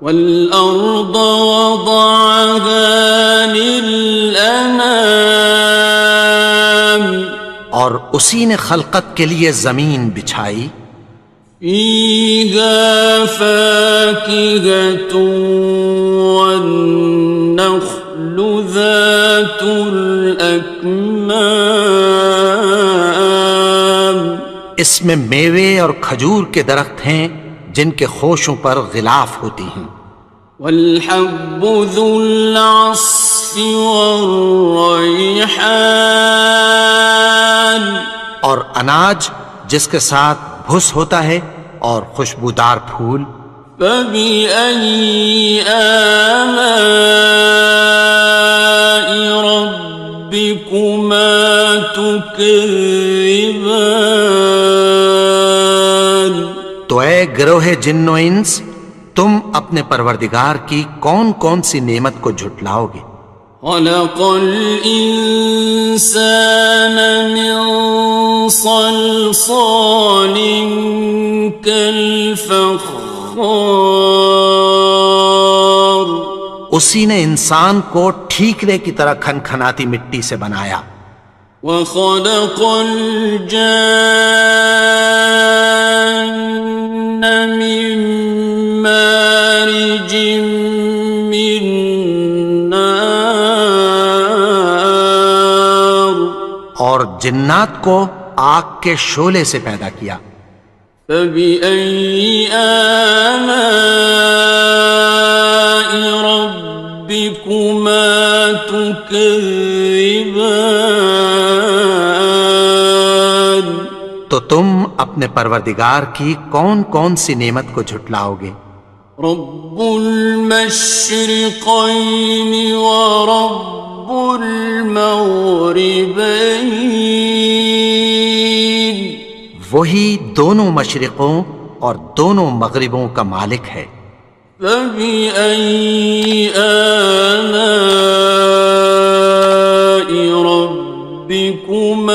A: وَالْأَرْضَ وَضَعَهَا لِلْأَنَامِ
B: اور اسی نے خلقت کے لیے زمین بچھائی۔
A: فِيهَا فَاكِهَةٌ وَالنَّخْلُ ذَاتُ الْأَكْمَامِ
B: اس میں میوے اور کھجور کے درخت ہیں جن کے خوشوں پر غلاف ہوتی ہیں۔
A: وَالْحَبُّ ذُو الْعَصْفِ وَالرَّيْحَانِ
B: اور اناج جس کے ساتھ بھس ہوتا ہے اور خوشبودار پھول۔
A: فَبِأَيِّ آلَاءِ رَبِّكُمَا تُكَذِّبَانِ
B: تو اے گروہ جن و انس، تم اپنے پروردگار کی کون کون سی نعمت کو جھٹلاؤ گے؟
A: خلق الإنسان من صلصال كالفخار
B: اسی نے انسان کو ٹھیکرے کی طرح کھنکھناتی مٹی سے بنایا۔
A: وخلق الجان من مارج من نار
B: اور جنات کو آگ کے شعلے سے پیدا کیا۔
A: فبأي آلاء ربكما تكذبان
B: تو تم اپنے پروردگار کی کون کون سی نعمت کو جھٹلاؤ گے؟
A: رب المشرقين ورب المغربين
B: وہی دونوں مشرقوں اور دونوں مغربوں کا مالک ہے۔
A: فبأي آلاء ربكما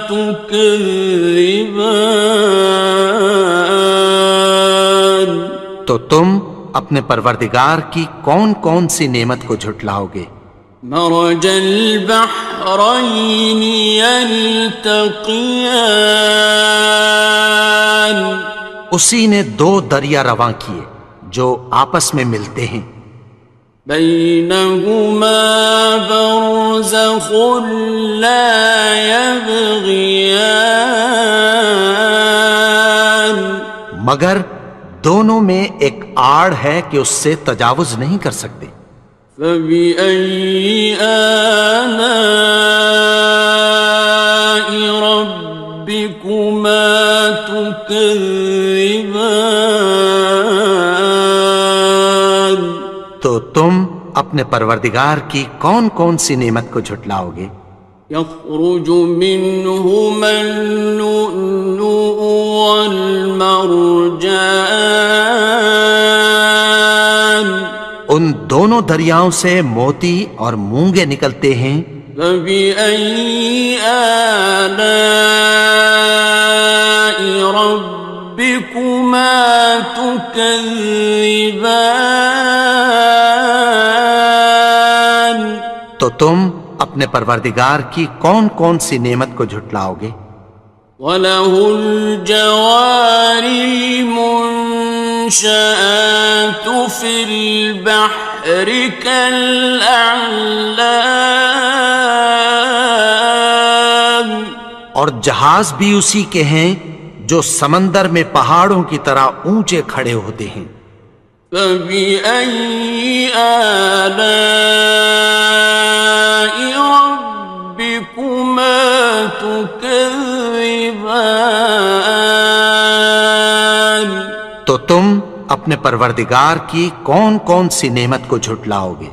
A: تكذبان
B: تو تم اپنے پروردگار کی کون کون سی نعمت کو جھٹلاؤ گے؟
A: مرج البحرين يلتقيان
B: اسی نے دو دریا رواں کیے جو آپس میں ملتے ہیں،
A: بينهما برزخ لا يبغيان
B: مگر دونوں میں ایک آڑ ہے کہ اس سے تجاوز نہیں کر سکتے۔
A: فبأي آلاء ربكما تكذبان
B: تو تم اپنے پروردگار کی کون کون سی نعمت کو جھٹلاؤ گے؟
A: يخرج منهما اللؤلؤ والمرجان
B: ان دونوں دریاؤں سے موتی اور مونگے نکلتے ہیں۔
A: فبأي آلاء ربكما تكذبان
B: تو تم اپنے پروردگار کی کون کون سی نعمت کو جھٹلاؤ گے؟
A: وَلَهُ الْجَوَارِ الْمُنشَآتُ فِي الْبَحْرِ كَالْأَعْلَامِ
B: اور جہاز بھی اسی کے ہیں جو سمندر میں پہاڑوں کی طرح اونچے کھڑے ہوتے ہیں۔
A: فَبِأَيِّ آلَاءِ رَبِّكُمَا تُكَذِّبَانِ
B: تو تم اپنے پروردگار کی کون کون سی نعمت کو جھٹلاؤ گے؟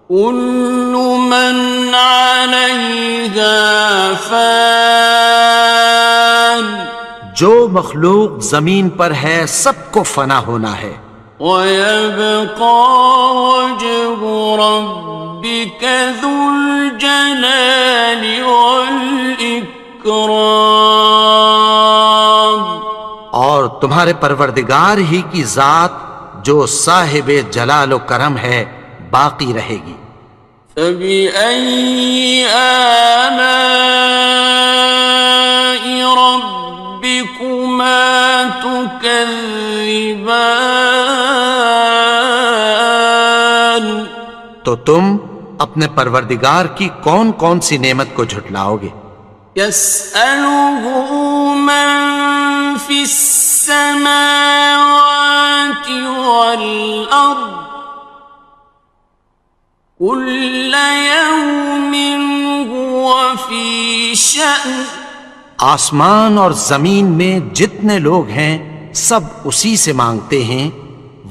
A: كُلُّ مَنْ عَلَيْهَا فَانٍ
B: جو مخلوق زمین پر ہے سب کو فنا ہونا ہے،
A: وَيَبْقَى وَجْهُ رَبِّكَ ذُو الْجَلَالِ وَالْإِكْرَامِ
B: اور تمہارے پروردگار ہی کی ذات جو صاحب جلال و کرم ہے باقی رہے گی۔
A: فَبِأَيِّ آلَاءِ رَبِّكُمَا تُكَذِّبَانِ
B: تو تم اپنے پروردگار کی کون کون سی نعمت کو جھٹلاؤ گے؟
A: يَسْأَلُهُ مَن فِي السَّمَاوَاتِ وَالْأَرْضِ كُلَّ يَوْمٍ هُوَ فِي شَأْنٍ
B: آسمان اور زمین میں جتنے لوگ ہیں سب اسی سے مانگتے ہیں،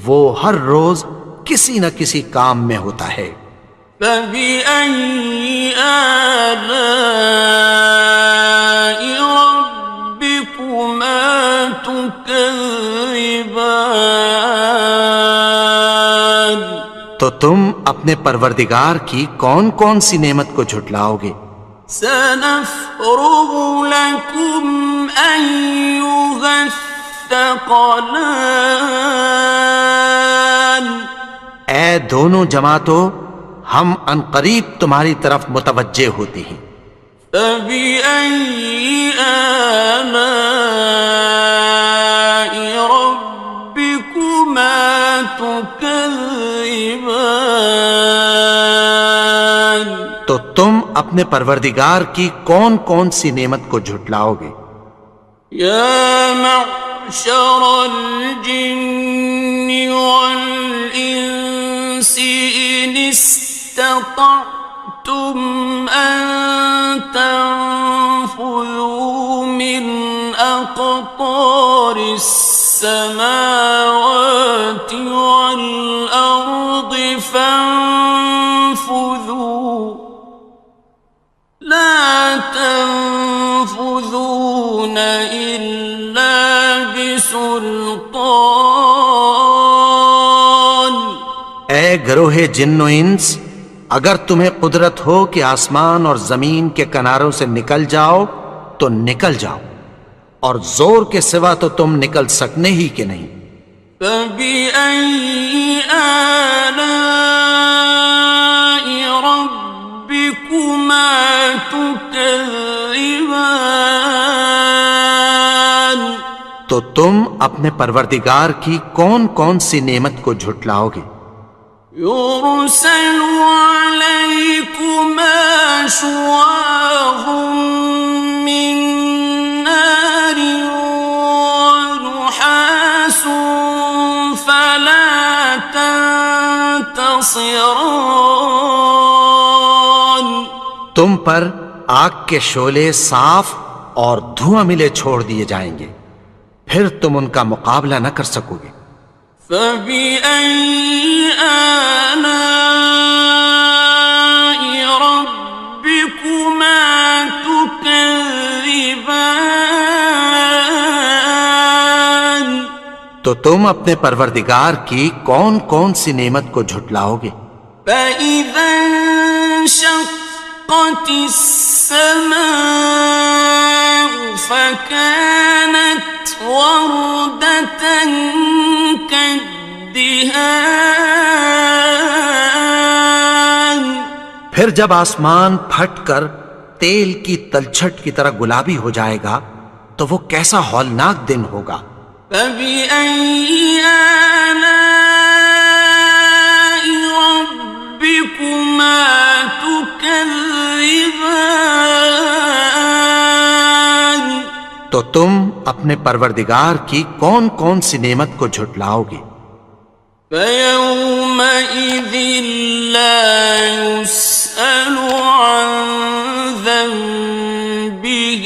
B: وہ ہر روز کسی نہ کسی کام میں ہوتا ہے۔
A: فَبِأَيِّ آلَاءِ رَبِّكُمَا تُكَذِّبَانِ
B: تو تم اپنے پروردگار کی کون کون سی نعمت کو جھٹلاؤ گے؟
A: سَنَفْرُغُ لَكُمْ أَيُّهَ الثَّقَلَانِ
B: اے دونوں جماعتوں، ہم عنقریب تمہاری طرف متوجہ ہوتے ہیں۔
A: فَبِأَيِّ آلَاءِ رَبِّكُمَا تُكَذِّبَانِ
B: تو تم اپنے پروردگار کی کون کون سی نعمت کو جھٹلاؤ گے؟
A: يَا مَعْشَرَ الْجِنِّ وَالْإِنسِ إِنِ اسْتَطَعْتُمْ أَن تَنفُذُوا مِنْ أقطار السماوات والأرض فانفذوا لا تنفذون إلا بسلطان.
B: اے گروہ جن و انس، اگر تمہیں قدرت ہو کہ آسمان اور زمین کے کناروں سے نکل جاؤ تو نکل جاؤ، اور زور کے سوا تو تم نکل سکنے ہی کہ نہیں.
A: فبأي آلاء ربكما تكذبان.
B: تو تم اپنے پروردگار کی کون کون سی نعمت کو جھٹلاؤ گے؟
A: يرسل عليكما شواظ من نار ونحاس فلا تنتصران.
B: تم پر آگ کے شعلے صاف اور دھواں ملے چھوڑ دیے جائیں گے، پھر تم ان کا مقابلہ نہ کر سکو گے.
A: فبأي آلاء ربكما تكذبان.
B: تو تم اپنے پروردگار کی کون کون سی نعمت کو جھٹلاؤ گے؟
A: فإذا انشقت السماء فكانت وردة كالدهان.
B: پھر جب آسمان پھٹ کر تیل کی تلچھٹ کی طرح گلابی ہو جائے گا تو وہ کیسا ہولناک دن ہوگا.
A: فبأي آلاء ربكما تكذبان.
B: تو تم اپنے پروردگار کی کون کون سی نعمت کو جھٹلاؤ گے؟
A: فيومئذ لا يسأل عن ذنبه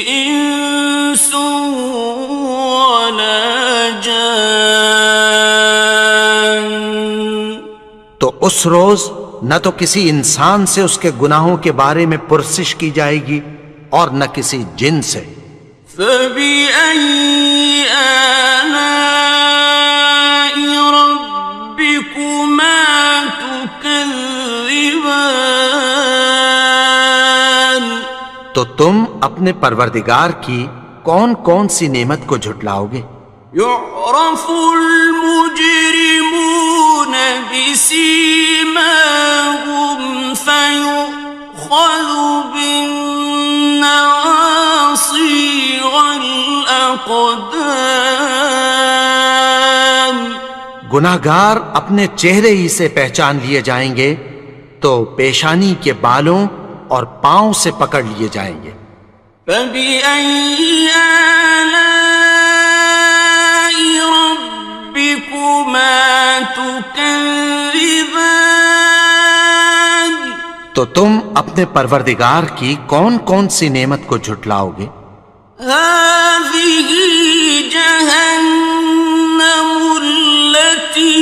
A: إنس ولا جان.
B: تو اس روز نہ تو کسی انسان سے اس کے گناہوں کے بارے میں پرسش کی جائے گی اور نہ کسی جن سے.
A: فبأي آلاء ربكما تكذبان.
B: تو تم اپنے پروردگار کی کون کون سی نعمت کو جھٹلاؤ گے؟
A: يعرف المجرمون بسيماهم فيؤخذ بالنواصي والأقدام.
B: گناہگار اپنے چہرے ہی سے پہچان لیے جائیں گے تو پیشانی کے بالوں اور پاؤں سے پکڑ لیے جائیں گے.
A: فبأي آلاء ربكما تكذبان.
B: تو تم اپنے پروردگار کی کون کون سی نعمت کو جھٹلاؤ گے؟
A: هذه جهنم التي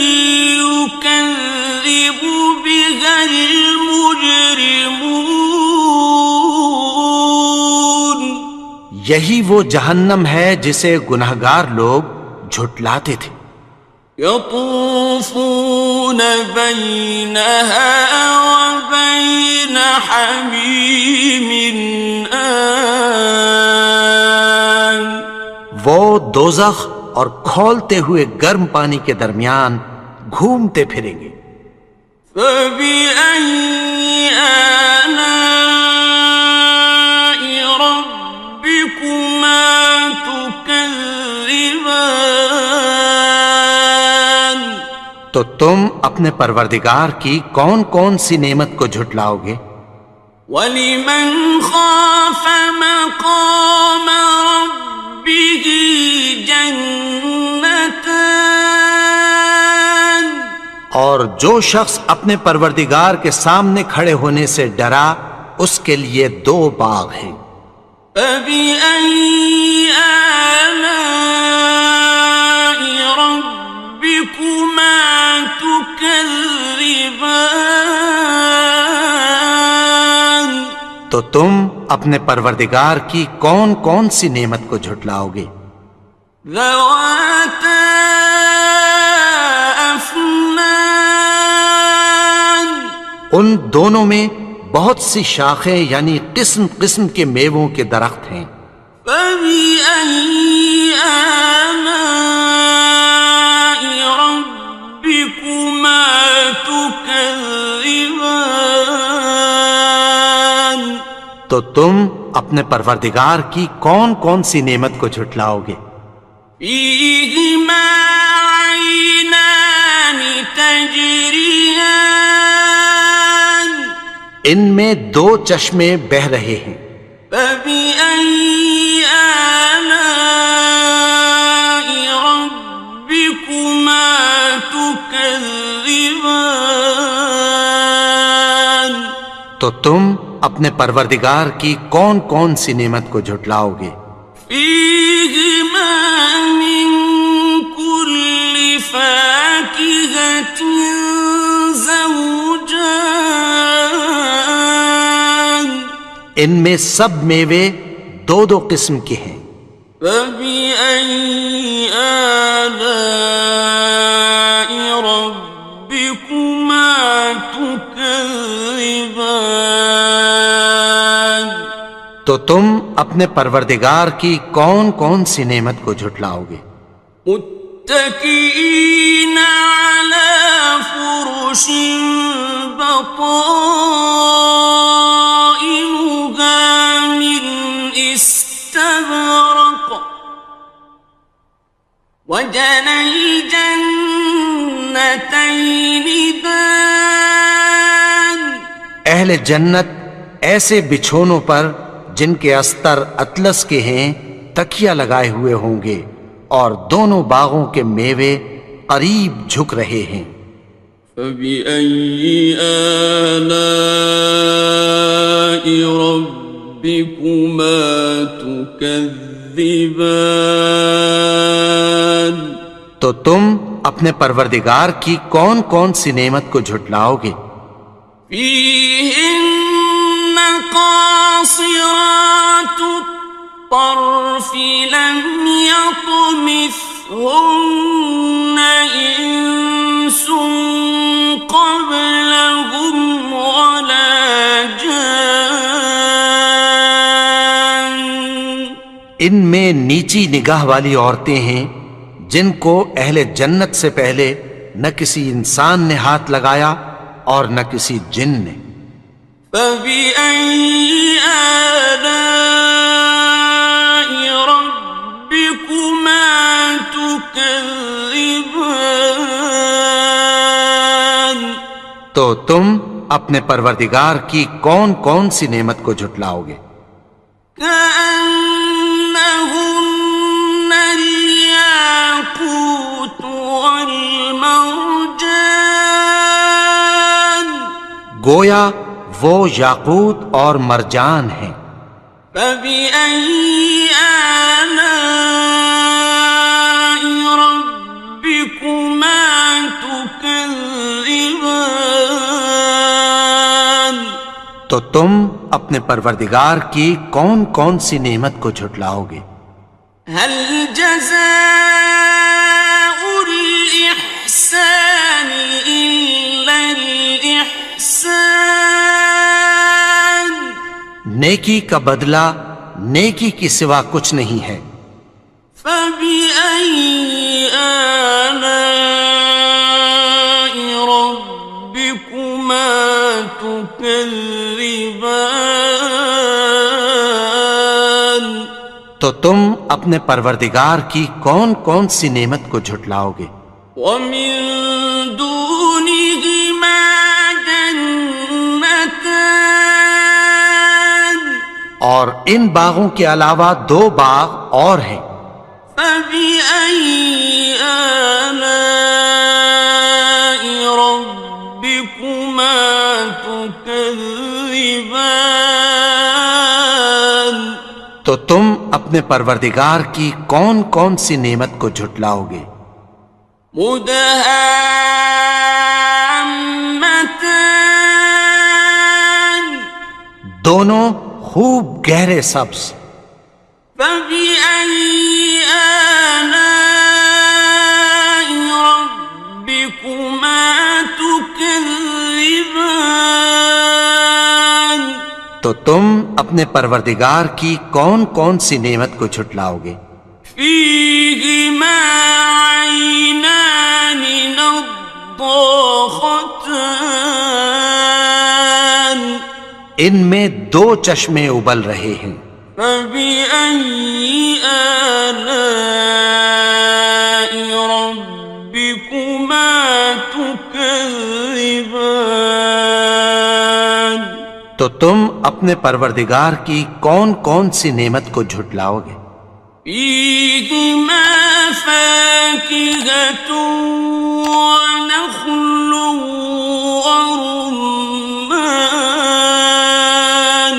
A: يكذب بها المجرمون.
B: یہی وہ جہنم ہے جسے گناہگار لوگ جھٹلاتے تھے.
A: يطوفون بينها وبين حميم آن.
B: وہ دوزخ اور کھولتے ہوئے گرم پانی کے درمیان گھومتے پھریں گے.
A: فبأي آلاء ربكما تكذبان.
B: تو تم اپنے پروردگار کی کون کون سی نعمت کو جھٹلاؤ گے؟
A: وَلِمَنْ خَافَ مَقَامَ رَبِّهِ جَنَّتَانِ.
B: اور جو شخص اپنے پروردگار کے سامنے کھڑے ہونے سے ڈرا اس کے لیے 2 باغ ہیں.
A: فبأي آلاء ربكما تكذبان؟
B: تو تم اپنے پروردگار کی کون کون سی نعمت کو جھٹلاؤ گے؟
A: ذواتا افنان،
B: ان دونوں میں بہت سی شاخیں یعنی قسم قسم کے میووں کے درخت ہیں۔
A: فبأي آلاء ربكما تكذبان؟
B: تو تم اپنے پروردگار کی کون کون سی نعمت کو جھٹلاؤ گے؟
A: فيهما عينان تجريان،
B: ان میں دو چشمے بہہ رہے ہیں۔
A: فبأي آلاء ربكما تكذبان؟
B: تو تم اپنے پروردگار کی کون کون سی نعمت کو جھٹلاؤ گے؟
A: فيهما من كل فاكهة زوجان،
B: ان میں سب میوے دو دو قسم کے ہیں۔
A: فبأي آلاء ربكما تكذبان؟
B: تو تم اپنے پروردگار کی کون کون سی نعمت کو جھٹلاؤ گے؟
A: متكئين على فرش بطائنها من استبرق، وجنى الجنتين دان،
B: اہل جنت ایسے بچھونوں پر جن کے استر اطلس کے ہیں تکیہ لگائے ہوئے ہوں گے، اور دونوں باغوں کے میوے قریب جھک رہے ہیں۔
A: فبأي آلاء ربكما تكذبان؟
B: تو تم اپنے پروردگار کی کون کون سی نعمت کو جھٹلاؤ گے؟
A: فيهن قاصرات الطرف لم يطمثهن إنس قبلهم ولا جان،
B: ان میں نیچی نگاہ والی عورتیں ہیں جن کو اہل جنت سے پہلے نہ کسی انسان نے ہاتھ لگایا اور نہ کسی جن نے۔
A: فبأي آلاء ربكما تكذبان؟
B: تو تم اپنے پروردگار کی کون کون سی نعمت کو جھٹلاؤ گے؟
A: كأنهن الياقوت والمرجان،
B: گویا وہ یاقوت اور مرجان ہیں۔
A: فبأي آلاء ربكما تكذبان؟
B: تو تم اپنے پروردگار کی کون کون سی نعمت کو جھٹلاؤ گے؟
A: هل جزاء الإحسان إلا الإحسان؟
B: نیکی کا بدلہ نیکی کی سوا کچھ نہیں ہے۔
A: فبأي آلاء ربكما تكذبان؟
B: تو تم اپنے پروردگار کی کون کون سی نعمت کو جھٹلاؤ گے؟
A: ومن دونهما جنتان،
B: اور ان باغوں کے علاوہ دو باغ اور ہیں۔
A: فبأي آلاء ربكما تكذبان؟
B: تو تم اپنے پروردگار کی کون کون سی نعمت کو جھٹلاؤ گے؟
A: مدهامتان
B: دونوں خوب گہرے سبز.
A: فبأي آلاء ربكما تكذبان
B: تو تم اپنے پروردگار کی کون کون سی نعمت کو جھٹلاؤ گے؟
A: فيهما عينان نضاختان
B: ان میں دو چشمے ابل رہے ہیں.
A: فبأي آلاء ربكما تكذبان
B: تو تم اپنے پروردگار کی کون کون سی نعمت کو جھٹلاؤ گے؟
A: فيهما فاكهة ونخل ورمان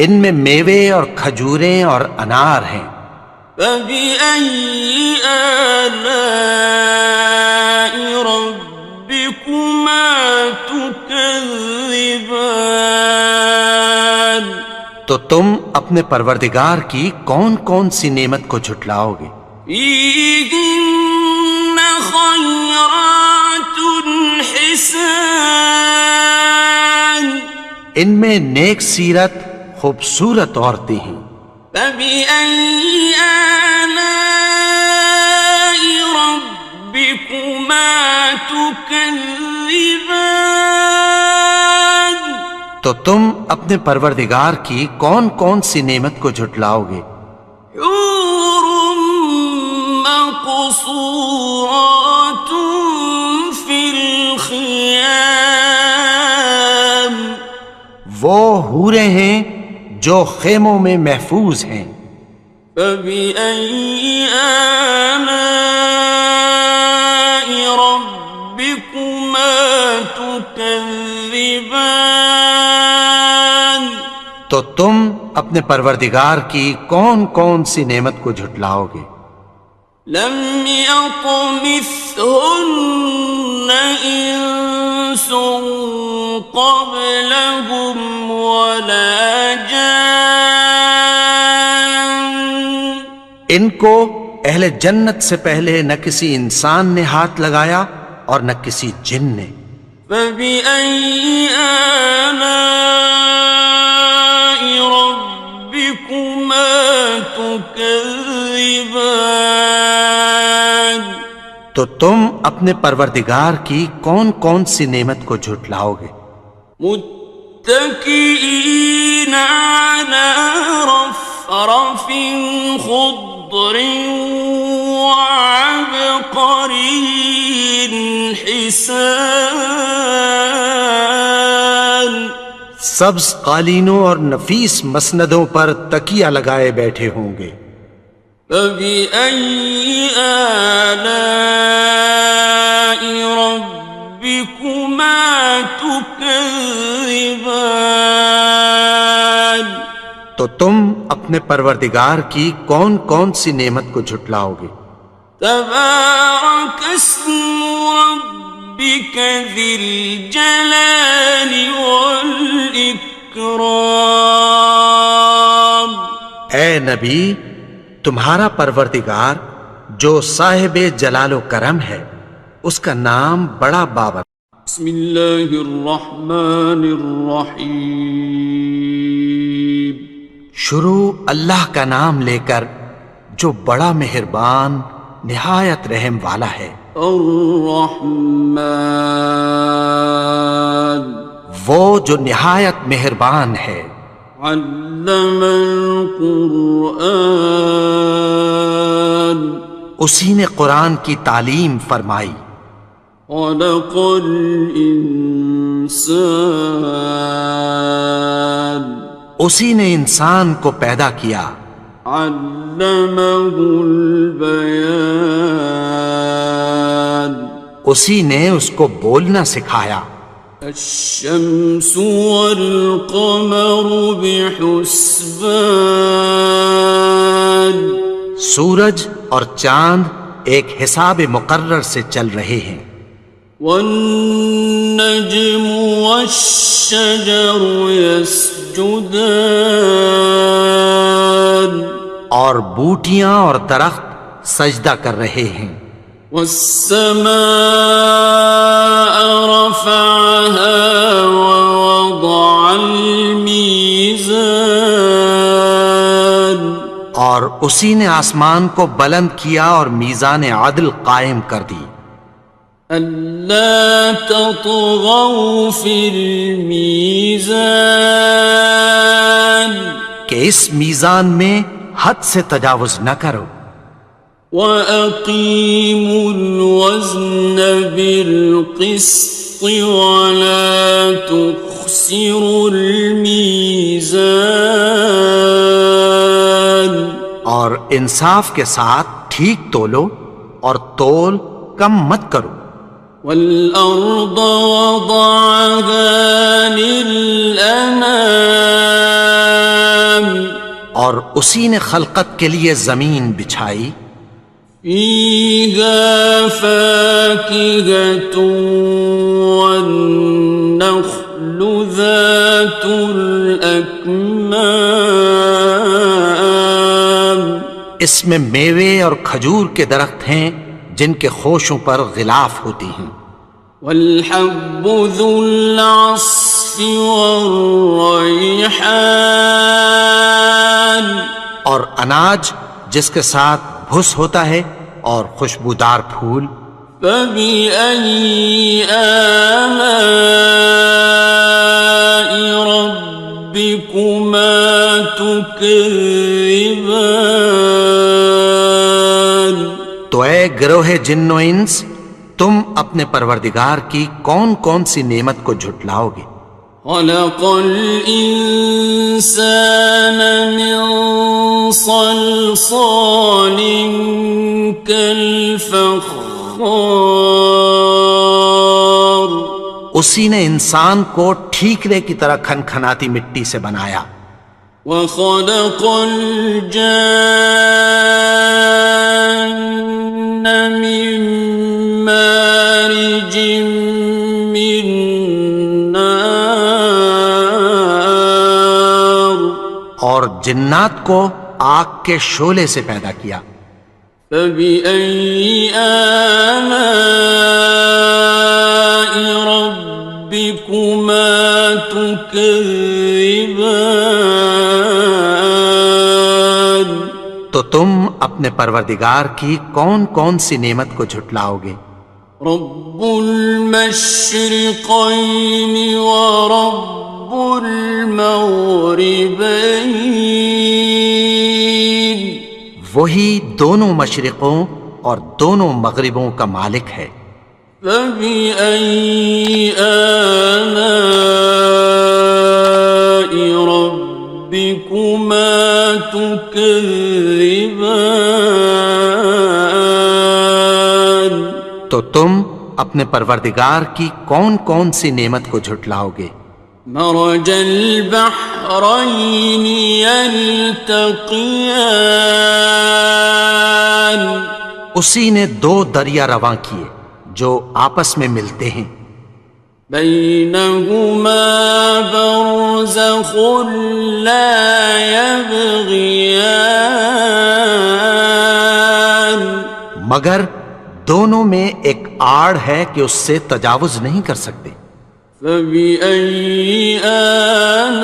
B: ان میں میوے اور کھجوریں اور انار ہیں.
A: فبأي آلاء ربكما تكذبان
B: تو تم اپنے پروردگار کی کون کون سی نعمت کو جھٹلاؤ گے؟
A: فيهن خيرات حسان
B: ان میں نیک سیرت خوبصورت عورتیں ہیں.
A: فبأي آلاء ربكما تكذبان
B: تو تم اپنے پروردگار کی کون کون سی نعمت کو جھٹلاؤ گے؟
A: حور مقصورات في الخيام
B: وہ حوریں ہیں جو خیموں میں محفوظ ہیں.
A: فبأي آلاء ربكما تكذبان
B: تو تم اپنے پروردگار کی کون کون سی نعمت کو جھٹلاؤ گے؟
A: لم يطمثهن إنس قبلهم ولا جان
B: ان کو اہل جنت سے پہلے نہ کسی انسان نے ہاتھ لگایا اور نہ کسی جن نے.
A: فبأي آلاء ربكما تكذبان
B: تو تم اپنے پروردگار کی کون کون سی نعمت کو جھٹلاؤ گے؟
A: متكئين على رفرف خضر وعبقري حسان
B: سبز قالینوں اور نفیس مسندوں پر تکیہ لگائے بیٹھے ہوں گے.
A: فبأي آلاء ربكما تكذبان
B: تو تم اپنے پروردگار کی کون کون سی نعمت کو جھٹلاؤ گے؟
A: تبارك اسم ربك ذي الجلال والإكرام
B: اے نبی، تمہارا پروردگار جو صاحب جلال و کرم ہے اس کا نام بڑا بابر.
A: بسم اللہ الرحمن الرحیم
B: شروع اللہ کا نام لے کر جو بڑا مہربان نہایت رحم والا ہے.
A: الرحمن
B: وہ جو نہایت مہربان ہے.
A: علم القرآن
B: اسی نے قرآن کی تعلیم فرمائی.
A: خلق الانسان
B: اسی نے انسان کو پیدا کیا.
A: علمہ البیان
B: اسی نے اس کو بولنا سکھایا.
A: الشمس والقمر بحسبان
B: سورج اور چاند ایک حساب مقرر سے چل رہے ہیں.
A: والنجم والشجر يسجدان
B: اور بوٹیاں اور درخت سجدہ کر رہے ہیں.
A: والسماء رفعها ووضع الميزان
B: اور اسی نے آسمان کو بلند کیا اور میزان عدل قائم کر دی.
A: ألا تطغوا في الميزان
B: کہ اس میزان میں حد سے تجاوز نہ کرو.
A: وَأَقِيمُوا الْوَزْنَ بِالْقِسْطِ وَلَا تُخْسِرُوا الْمِيزَانَ
B: اور انصاف کے ساتھ ٹھیک تولو اور تول کم مت کرو.
A: وَالْأَرْضَ وَضَعَهَا لِلْأَنَامِ
B: اور اسی نے خلقت کے لیے زمین بچھائی.
A: فِيهَا فَاكِهَةٌ وَالنَّخْلُ ذَاتُ الْأَكْمَامِ
B: اس میں میوے اور کھجور کے درخت ہیں جن کے خوشوں پر غلاف ہوتی ہیں.
A: وَالْحَبُّ ذُو الْعَصْفِ وَالرَّيْحَانِ
B: اور اناج جس کے ساتھ بھس ہوتا ہے اور خوشبودار پھول.
A: فَبِأَيِّ آلَاءِ رَبِّكُمَا تُكَذِّبَانِ
B: تو اے گروہ جن و انس تم اپنے پروردگار کی کون کون سی نعمت کو جھٹلاؤ گے.
A: خَلَقَ الْإِنسَانَ مِنْ صَلْصَالٍ كَالْفَخَّارِ
B: اسی نے انسان کو ٹھیکرے کی طرح کھنکھناتی مٹی سے بنایا.
A: وَخَلَقَ الْجَانَّ مِن مَّارِجٍ مِّن نَّارٍ
B: اور جنات کو آگ کے شعلے سے پیدا کیا.
A: فَبِأَيِّ آلَاءِ رَبِّكُمَا تُكَذِّبَانِ
B: تو تم اپنے پروردگار کی کون کون سی نعمت کو جھٹلاؤ گے.
A: رب المشرقين ورب المغربين
B: وہی دونوں مشرقوں اور دونوں مغربوں کا مالک ہے.
A: فبأي آلاء ربكما تكذبان
B: تو تم اپنے پروردگار کی کون کون سی نعمت کو جھٹلاؤ گے.
A: مرج البحرين يلتقيان
B: اسی نے دو دریا رواں کیے جو آپس میں ملتے ہیں.
A: بينهما برزخ لا يبغيان
B: مگر دونوں میں ایک آڑ ہے کہ اس سے تجاوز نہیں کر سکتے.
A: فبأي آلاء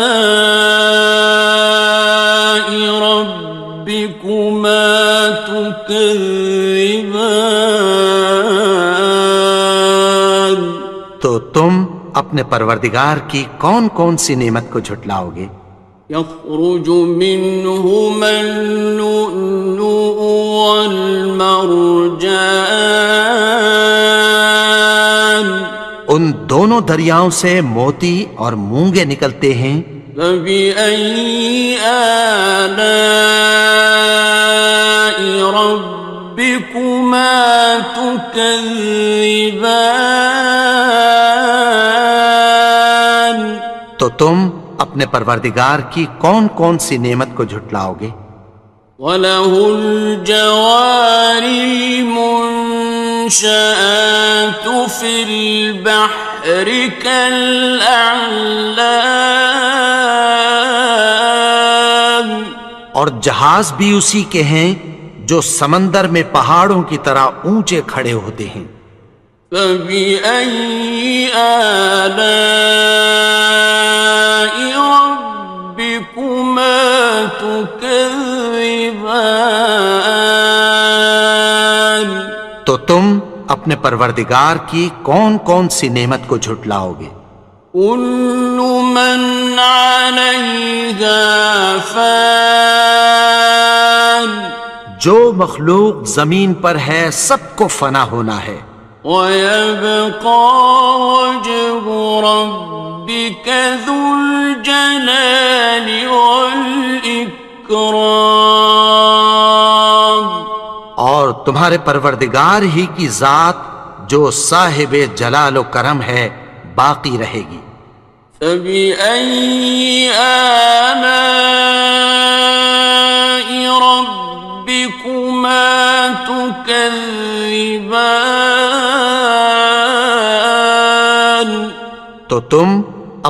A: ربكما تكذبان
B: تو تم اپنے پروردگار کی کون کون سی نعمت کو جھٹلاؤ گے.
A: يخرج منهما اللؤلؤ والمرجان
B: ان دونوں دریاؤں سے موتی اور مونگے نکلتے ہیں.
A: فبأي آلاء ربكما تكذبان
B: تم اپنے پروردگار کی کون کون سی نعمت کو جھٹلاؤ گے؟
A: وَلَهُ الْجَوَارِ الْمُنشَآتُ فِي الْبَحْرِ كَالْأَعْلَامِ، اور
B: جہاز بھی اسی کے ہیں جو سمندر میں پہاڑوں کی طرح اونچے کھڑے ہوتے ہیں۔
A: فَبِأَيِّ آلَاءِ رَبِّكُمَا تُكَذِّبَانِ،
B: تو تم اپنے پروردگار کی کون کون سی نعمت کو جھٹلاؤ گے؟
A: كُلُّ مَنْ عَلَيْهَا فَانٍ،
B: جو مخلوق زمین پر ہے سب کو فنا ہونا ہے،
A: وَيَبْقَى وَجْهُ رَبِّكَ ذُو الْجَلَالِ وَالْإِكْرَامِ،
B: اور تمہارے پروردگار ہی کی ذات جو صاحب جلال و کرم ہے باقی رہے گی۔
A: فَبِأَيِّ آلَاءِ رَبِّكُمَا تُكَذِّبَانِ،
B: تو تم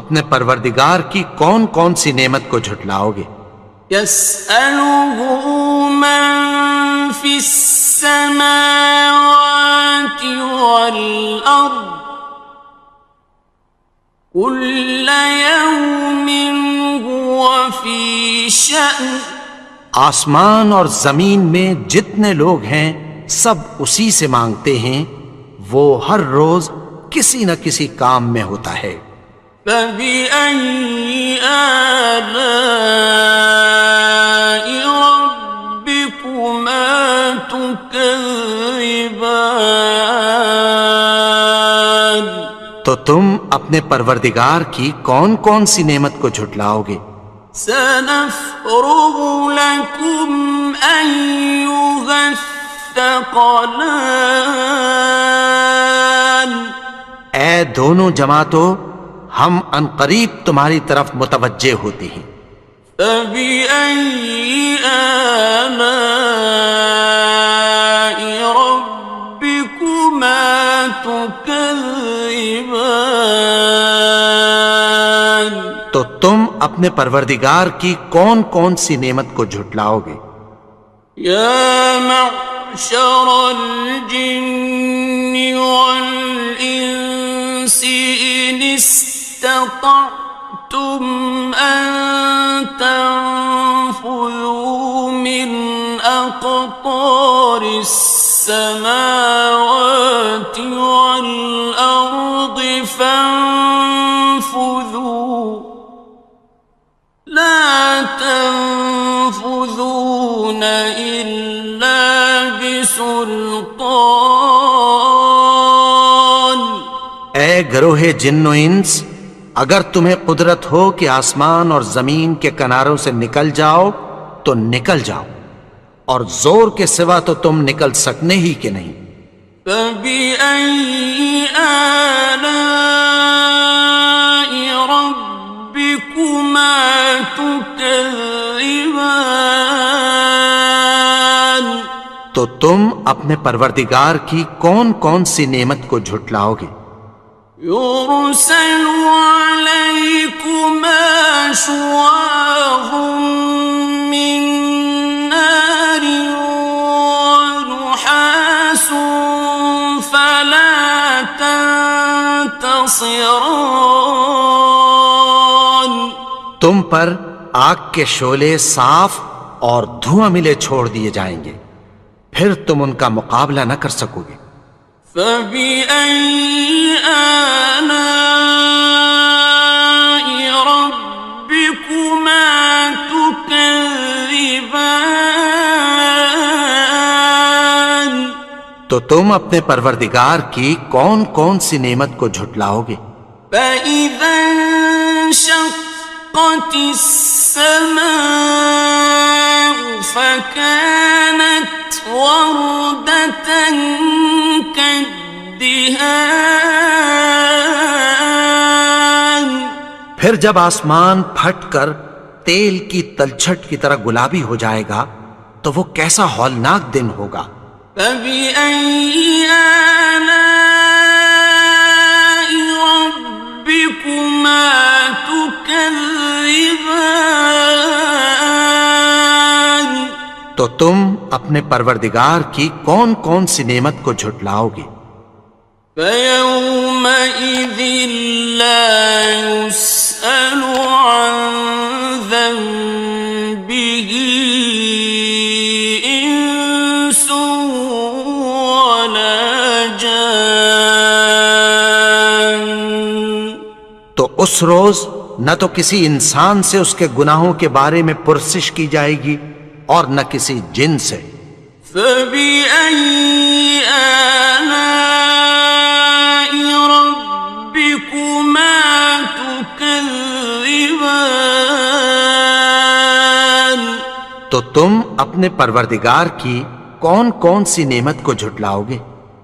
B: اپنے پروردگار کی کون کون سی نعمت کو جھٹلاؤ گے؟
A: يَسْأَلُهُ مَن فِي السَّمَاوَاتِ وَالْأَرْضِ كُلَّ يَوْمٍ هُوَ فِي شَأْنٍ،
B: آسمان اور زمین میں جتنے لوگ ہیں سب اسی سے مانگتے ہیں، وہ ہر روز کسی نہ کسی کام میں ہوتا ہے۔
A: فَبِأَيِّ آلَاءِ رَبِّكُمَا تُكَذِّبَانِ،
B: تو تم اپنے پروردگار کی کون کون سی نعمت کو جھٹلاؤ گے؟
A: سَنَفْرُغُ لَكُمْ أَيُّهَ الثَّقَلَانِ،
B: اے دونوں جماعتوں، ہم عنقریب تمہاری طرف متوجہ ہوتے ہیں۔
A: فَبِأَيِّ آلَاءِ رَبِّكُمَا تُكَذِّبَانِ،
B: تو تم اپنے پروردگار کی کون کون سی نعمت کو جھٹلاؤ گے؟
A: يَا مَعْشَرَ الْجِنِّ وَالْإِنسِ إِنِ اسْتَطَعْتُمْ أَن تَنفُذُوا مِنْ أَقْطَارِ السَّمَاوَاتِ وَالْأَرْضِ فَانفُذُوا لَا تَنفُذُونَ إِلَّا بِسُلْطَانٍ،
B: اے گروہ جن و انس، اگر تمہیں قدرت ہو کہ آسمان اور زمین کے کناروں سے نکل جاؤ تو نکل جاؤ، اور زور کے سوا تو تم نکل سکنے ہی کہ نہیں۔
A: فَبِأَيِّ آلَاءِ رَبِّكُمَا تُكَذِّبَانِ،
B: تو تم اپنے پروردگار کی کون کون سی نعمت کو جھٹلاؤ گے؟
A: يُرْسَلُ عَلَيْكُمَا شُوَاظٌ مِّن نَّارٍ وَنُحَاسٌ فَلَا تَنتَصِرَانِ،
B: تم پر آگ کے شعلے صاف اور دھواں ملے چھوڑ دیے جائیں گے، پھر تم ان کا مقابلہ نہ کر سکو گے۔
A: فَبِأَيِّ آلَاءِ رَبِّكُمَا تُكَذِّبَانِ،
B: تو تم اپنے پروردگار کی کون کون سی نعمت کو جھٹلاؤ گے؟
A: فَإِذَا انشَقَّتِ السَّمَاءُ فَكَانَتْ وَرْدَةً كَالدِّهَانِ،
B: پھر جب آسمان پھٹ کر تیل کی تلچھٹ کی طرح گلابی ہو جائے گا تو وہ کیسا ہولناک دن ہوگا۔
A: فبأي آلاء ربكما تكذبان؟
B: تو تم اپنے پروردگار کی کون کون سی نعمت کو جھٹلاؤ گے؟
A: فيومئذ لا يسأل عن ذنبه إنس ولا جان۔
B: تو اس روز نہ تو کسی انسان سے اس کے گناہوں کے بارے میں پرسش کی جائے گی اور نہ کسی جن سے۔
A: فبأي آلاء ربكما تكذبان؟
B: تو تم اپنے پروردگار کی کون کون سی نعمت کو جھٹلاؤ گے؟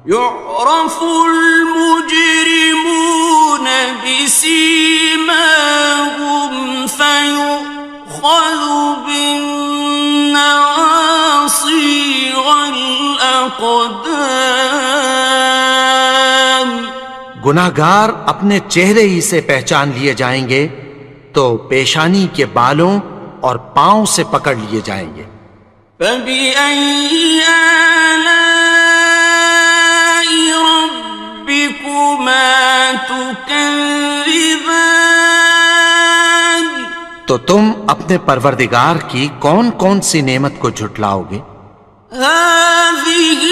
A: يعرف المجرمون بسيماهم فيؤخذ بالنواصي والأقدام۔
B: گناہگار اپنے چہرے ہی سے پہچان لیے جائیں گے تو پیشانی کے بالوں اور پاؤں سے پکڑ لیے جائیں گے۔
A: فبأي آلاء ربكما تكذبان؟
B: تو تم اپنے پروردگار کی کون کون سی نعمت کو جھٹلاؤ گے؟
A: هذه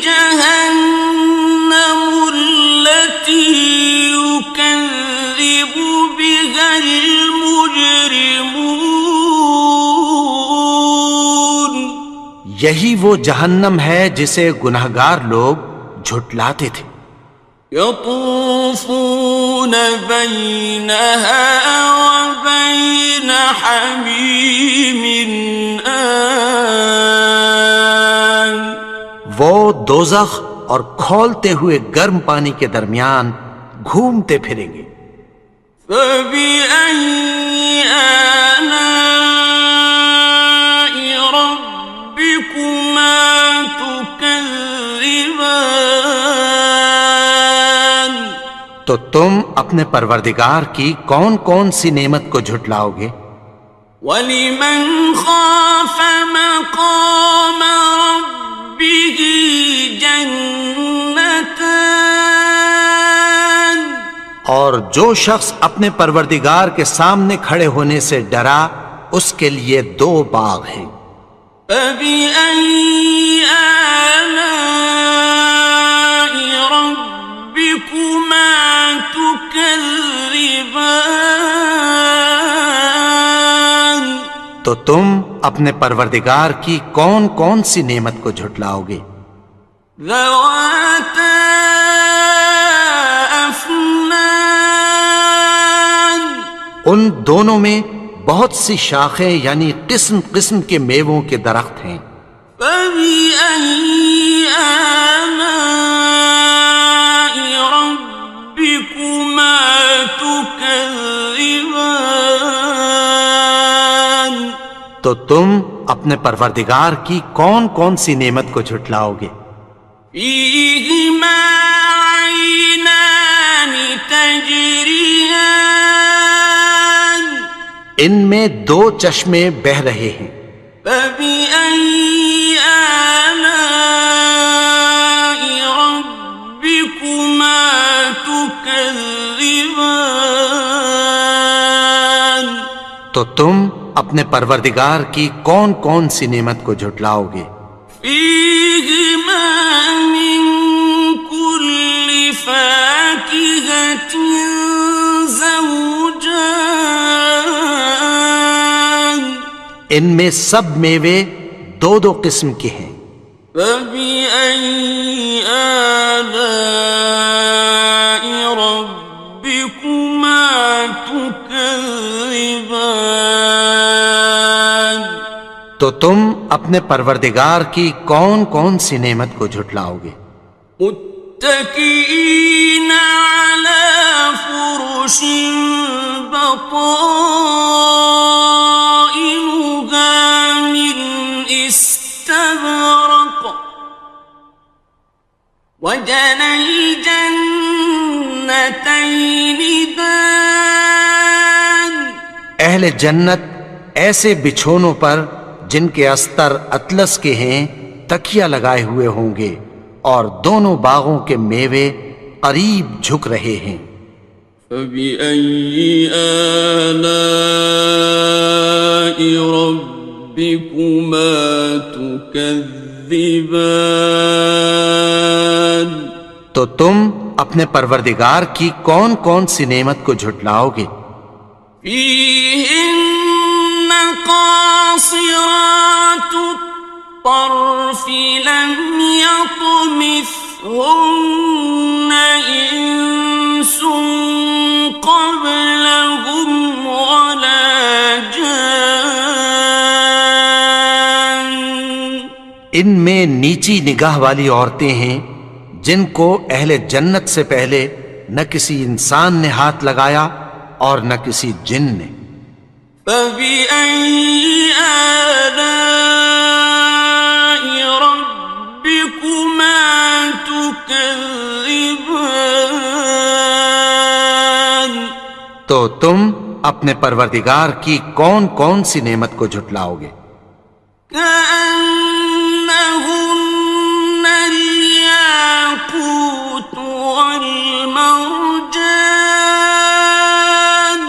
A: جهنم التي يكذب بها المجرمون۔
B: یہی وہ جہنم ہے جسے گناہگار لوگ جھٹلاتے تھے۔
A: يطوفون بينها وبين حميم آن۔
B: وہ دوزخ اور کھولتے ہوئے گرم پانی کے درمیان گھومتے پھریں گے۔
A: فبأي آلاء ربكما تكذبان؟
B: تو تم اپنے پروردگار کی کون کون سی نعمت کو جھٹلاؤ گے؟
A: وَلِمَنْ خَافَ مَقَامَ رَبِّهِ جَنَّتَانِ؟
B: اور جو شخص اپنے پروردگار کے سامنے کھڑے ہونے سے ڈرا اس کے لیے دو باغ ہیں۔
A: فَبِأَيِّ آلَاءِ رَبِّكُمَا تُكَذِّبَانِ؟
B: تو تم اپنے پروردگار کی کون کون سی نعمت کو جھٹلاؤ گے؟
A: ذَوَاتَا أَفْنَانٍ؟
B: ان دونوں میں بہت سی شاخیں یعنی قسم قسم کے میووں کے درخت ہیں۔
A: فَبِأَيِّ آلَاءِ رَبِّكُمَا تُكَذِّبَانِ؟
B: تو تم اپنے پروردگار کی کون کون سی نعمت کو جھٹلاؤ گے؟
A: فِيهِمَا عَيْنَانِ تَجْرِيَانِ؟
B: ان میں دو چشمے بہہ رہے ہیں۔
A: فَبِأَيِّ آلَاءِ رَبِّكُمَا تُكَذِّبَانِ؟
B: تو تم اپنے پروردگار کی کون کون سی نعمت کو جھٹلاؤ گے؟
A: فِيهِمَا مِن كُلِّ فَاكِهَةٍ زَوْجَانِ؟
B: ان میں سب میوے دو دو قسم کے ہیں۔
A: فَبِأَيِّ آلَاءِ رَبِّكُمَا تُكَذِّبَانِ؟
B: تو تم اپنے پروردگار کی کون کون سی نعمت کو جھٹلاؤ گے؟
A: متكئين على فرش وجنى الجنتين دان
B: اہل جنت ایسے بچھونوں پر جن کے استر اطلس کے ہیں تکیہ لگائے ہوئے ہوں گے، اور دونوں باغوں کے میوے قریب جھک رہے ہیں۔
A: فبأي آلاء ربكما تكذبان
B: تو تم اپنے پروردگار کی کون کون سی نعمت کو جھٹلاؤ گے؟
A: فيهن قاصرات الطرف لم يطمثهن إنس قبلهم ولا جان
B: ان میں نیچی نگاہ والی عورتیں ہیں جن کو اہل جنت سے پہلے نہ کسی انسان نے ہاتھ لگایا اور نہ کسی جن نے۔
A: فبأي آلاء ربكما تكذبان
B: تو تم اپنے پروردگار کی کون کون سی نعمت کو جھٹلاؤ گے؟
A: كأنهن الياقوت والمرجان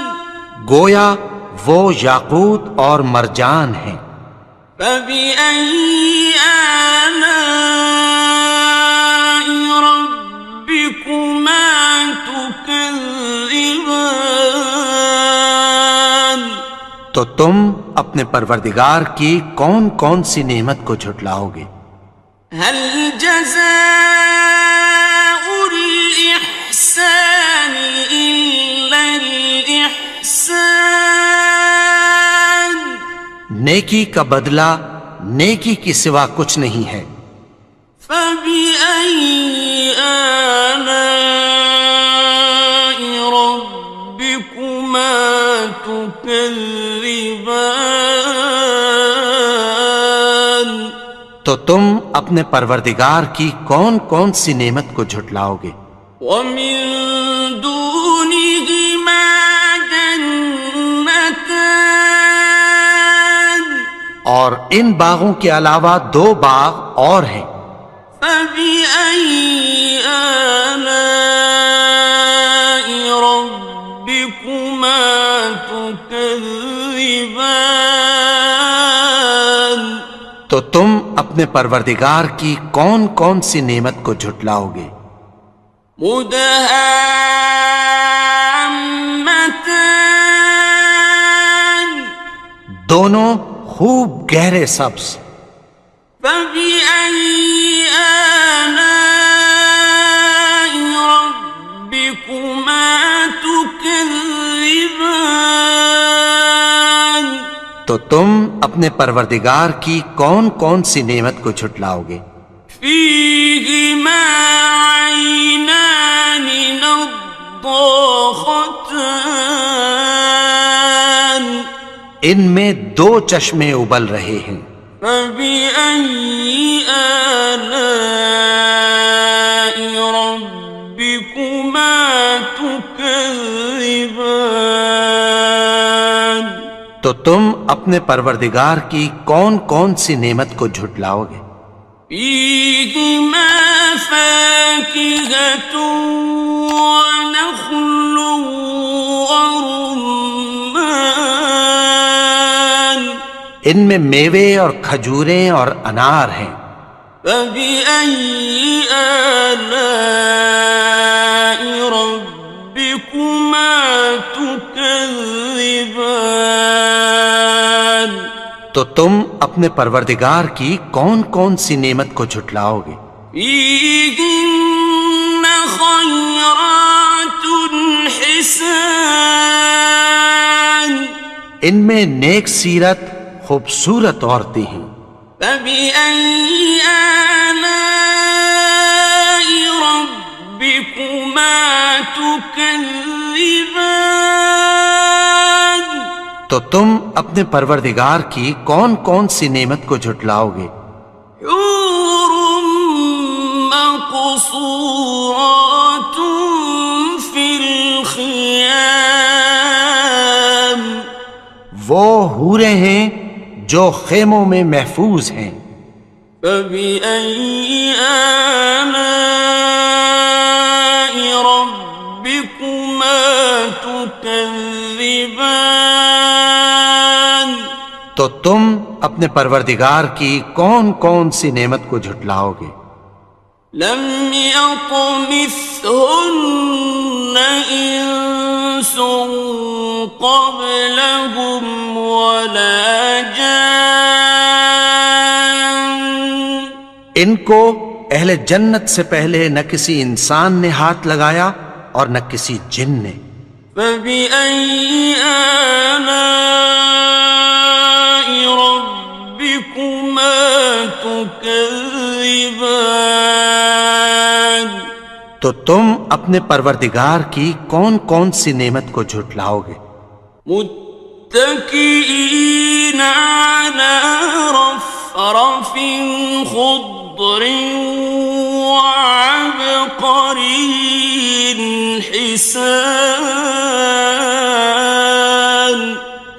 B: گویا وہ یاقوت اور مرجان ہیں۔
A: فبأي آلاء ربكما تكذبان
B: تو تم اپنے پروردگار کی کون کون سی نعمت کو جھٹلاؤ گے؟
A: هل جزاء الإحسان إلا الإحسان
B: نیکی کا بدلہ نیکی کی سوا کچھ نہیں ہے۔
A: فبأي آلاء ربكما تكذبان
B: تو تم اپنے پروردگار کی کون کون سی نعمت کو جھٹلاؤ گے؟
A: ومن دونهما جنتان
B: اور ان باغوں کے علاوہ دو باغ اور ہیں۔
A: فبأي آلاء ربكما تكذبان
B: تو تم اپنے پروردگار کی کون کون سی نعمت کو جھٹلاؤ گے؟
A: مدهامتان
B: دونوں خوب گہرے سبز۔
A: فبأي آلاء ربكما تكذبان
B: تو تم اپنے پروردگار کی کون کون سی نعمت کو جھٹلاؤ گے؟
A: فيهما عينان نضاختان
B: ان میں دو چشمے ابل رہے ہیں۔
A: فبأي آلاء ربكما تكذبان
B: تو تم اپنے پروردگار کی کون کون سی نعمت کو جھٹلاؤ گے؟
A: فيهما فاكهة ونخل ورمان
B: ان میں میوے اور کھجوریں اور انار ہیں۔
A: فبأي آلاء ربكما تكذبان
B: تو تم اپنے پروردگار کی کون کون سی نعمت کو جھٹلاؤ گے؟
A: فيهن خيرات حسان
B: ان میں نیک سیرت خوبصورت عورتیں ہیں۔
A: فبأي آلاء ربكما تكذبان
B: تو تم اپنے پروردگار کی کون کون سی نعمت کو جھٹلاؤ گے؟
A: حور مقصورات مقصورات في الخيام
B: وہ حوریں ہیں جو خیموں میں محفوظ ہیں.
A: فبأي آلاء ربكما تكذبان
B: تو تم اپنے پروردگار کی کون کون سی نعمت کو جھٹلاؤ گے؟
A: لم يطمثهن إنس قبلهم ولا جان
B: ان کو اہل جنت سے پہلے نہ کسی انسان نے ہاتھ لگایا اور نہ کسی جن نے.
A: فبأي آلاء ربكما تكذبان
B: تو تم اپنے پروردگار کی کون کون سی نعمت کو جھٹلاؤ گے؟
A: متكئين على رفرف خضر وعبقري حسان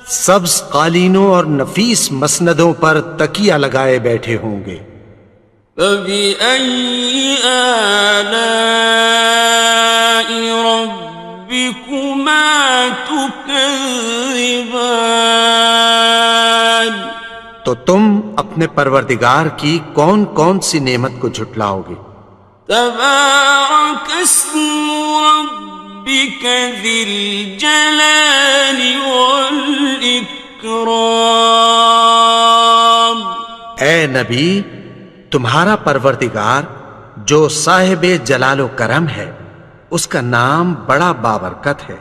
B: سبز قالینوں اور نفیس مسندوں پر تکیہ لگائے بیٹھے ہوں گے.
A: فبأي آلاء ربكما تكذبان
B: تو تم اپنے پروردگار کی کون کون سی نعمت کو جھٹلاؤ گے؟
A: تبارك اسم ربك ذي الجلال والإكرام
B: اے نبی، تمہارا پروردگار جو صاحب جلال و کرم ہے، اس کا نام بڑا بابرکت ہے.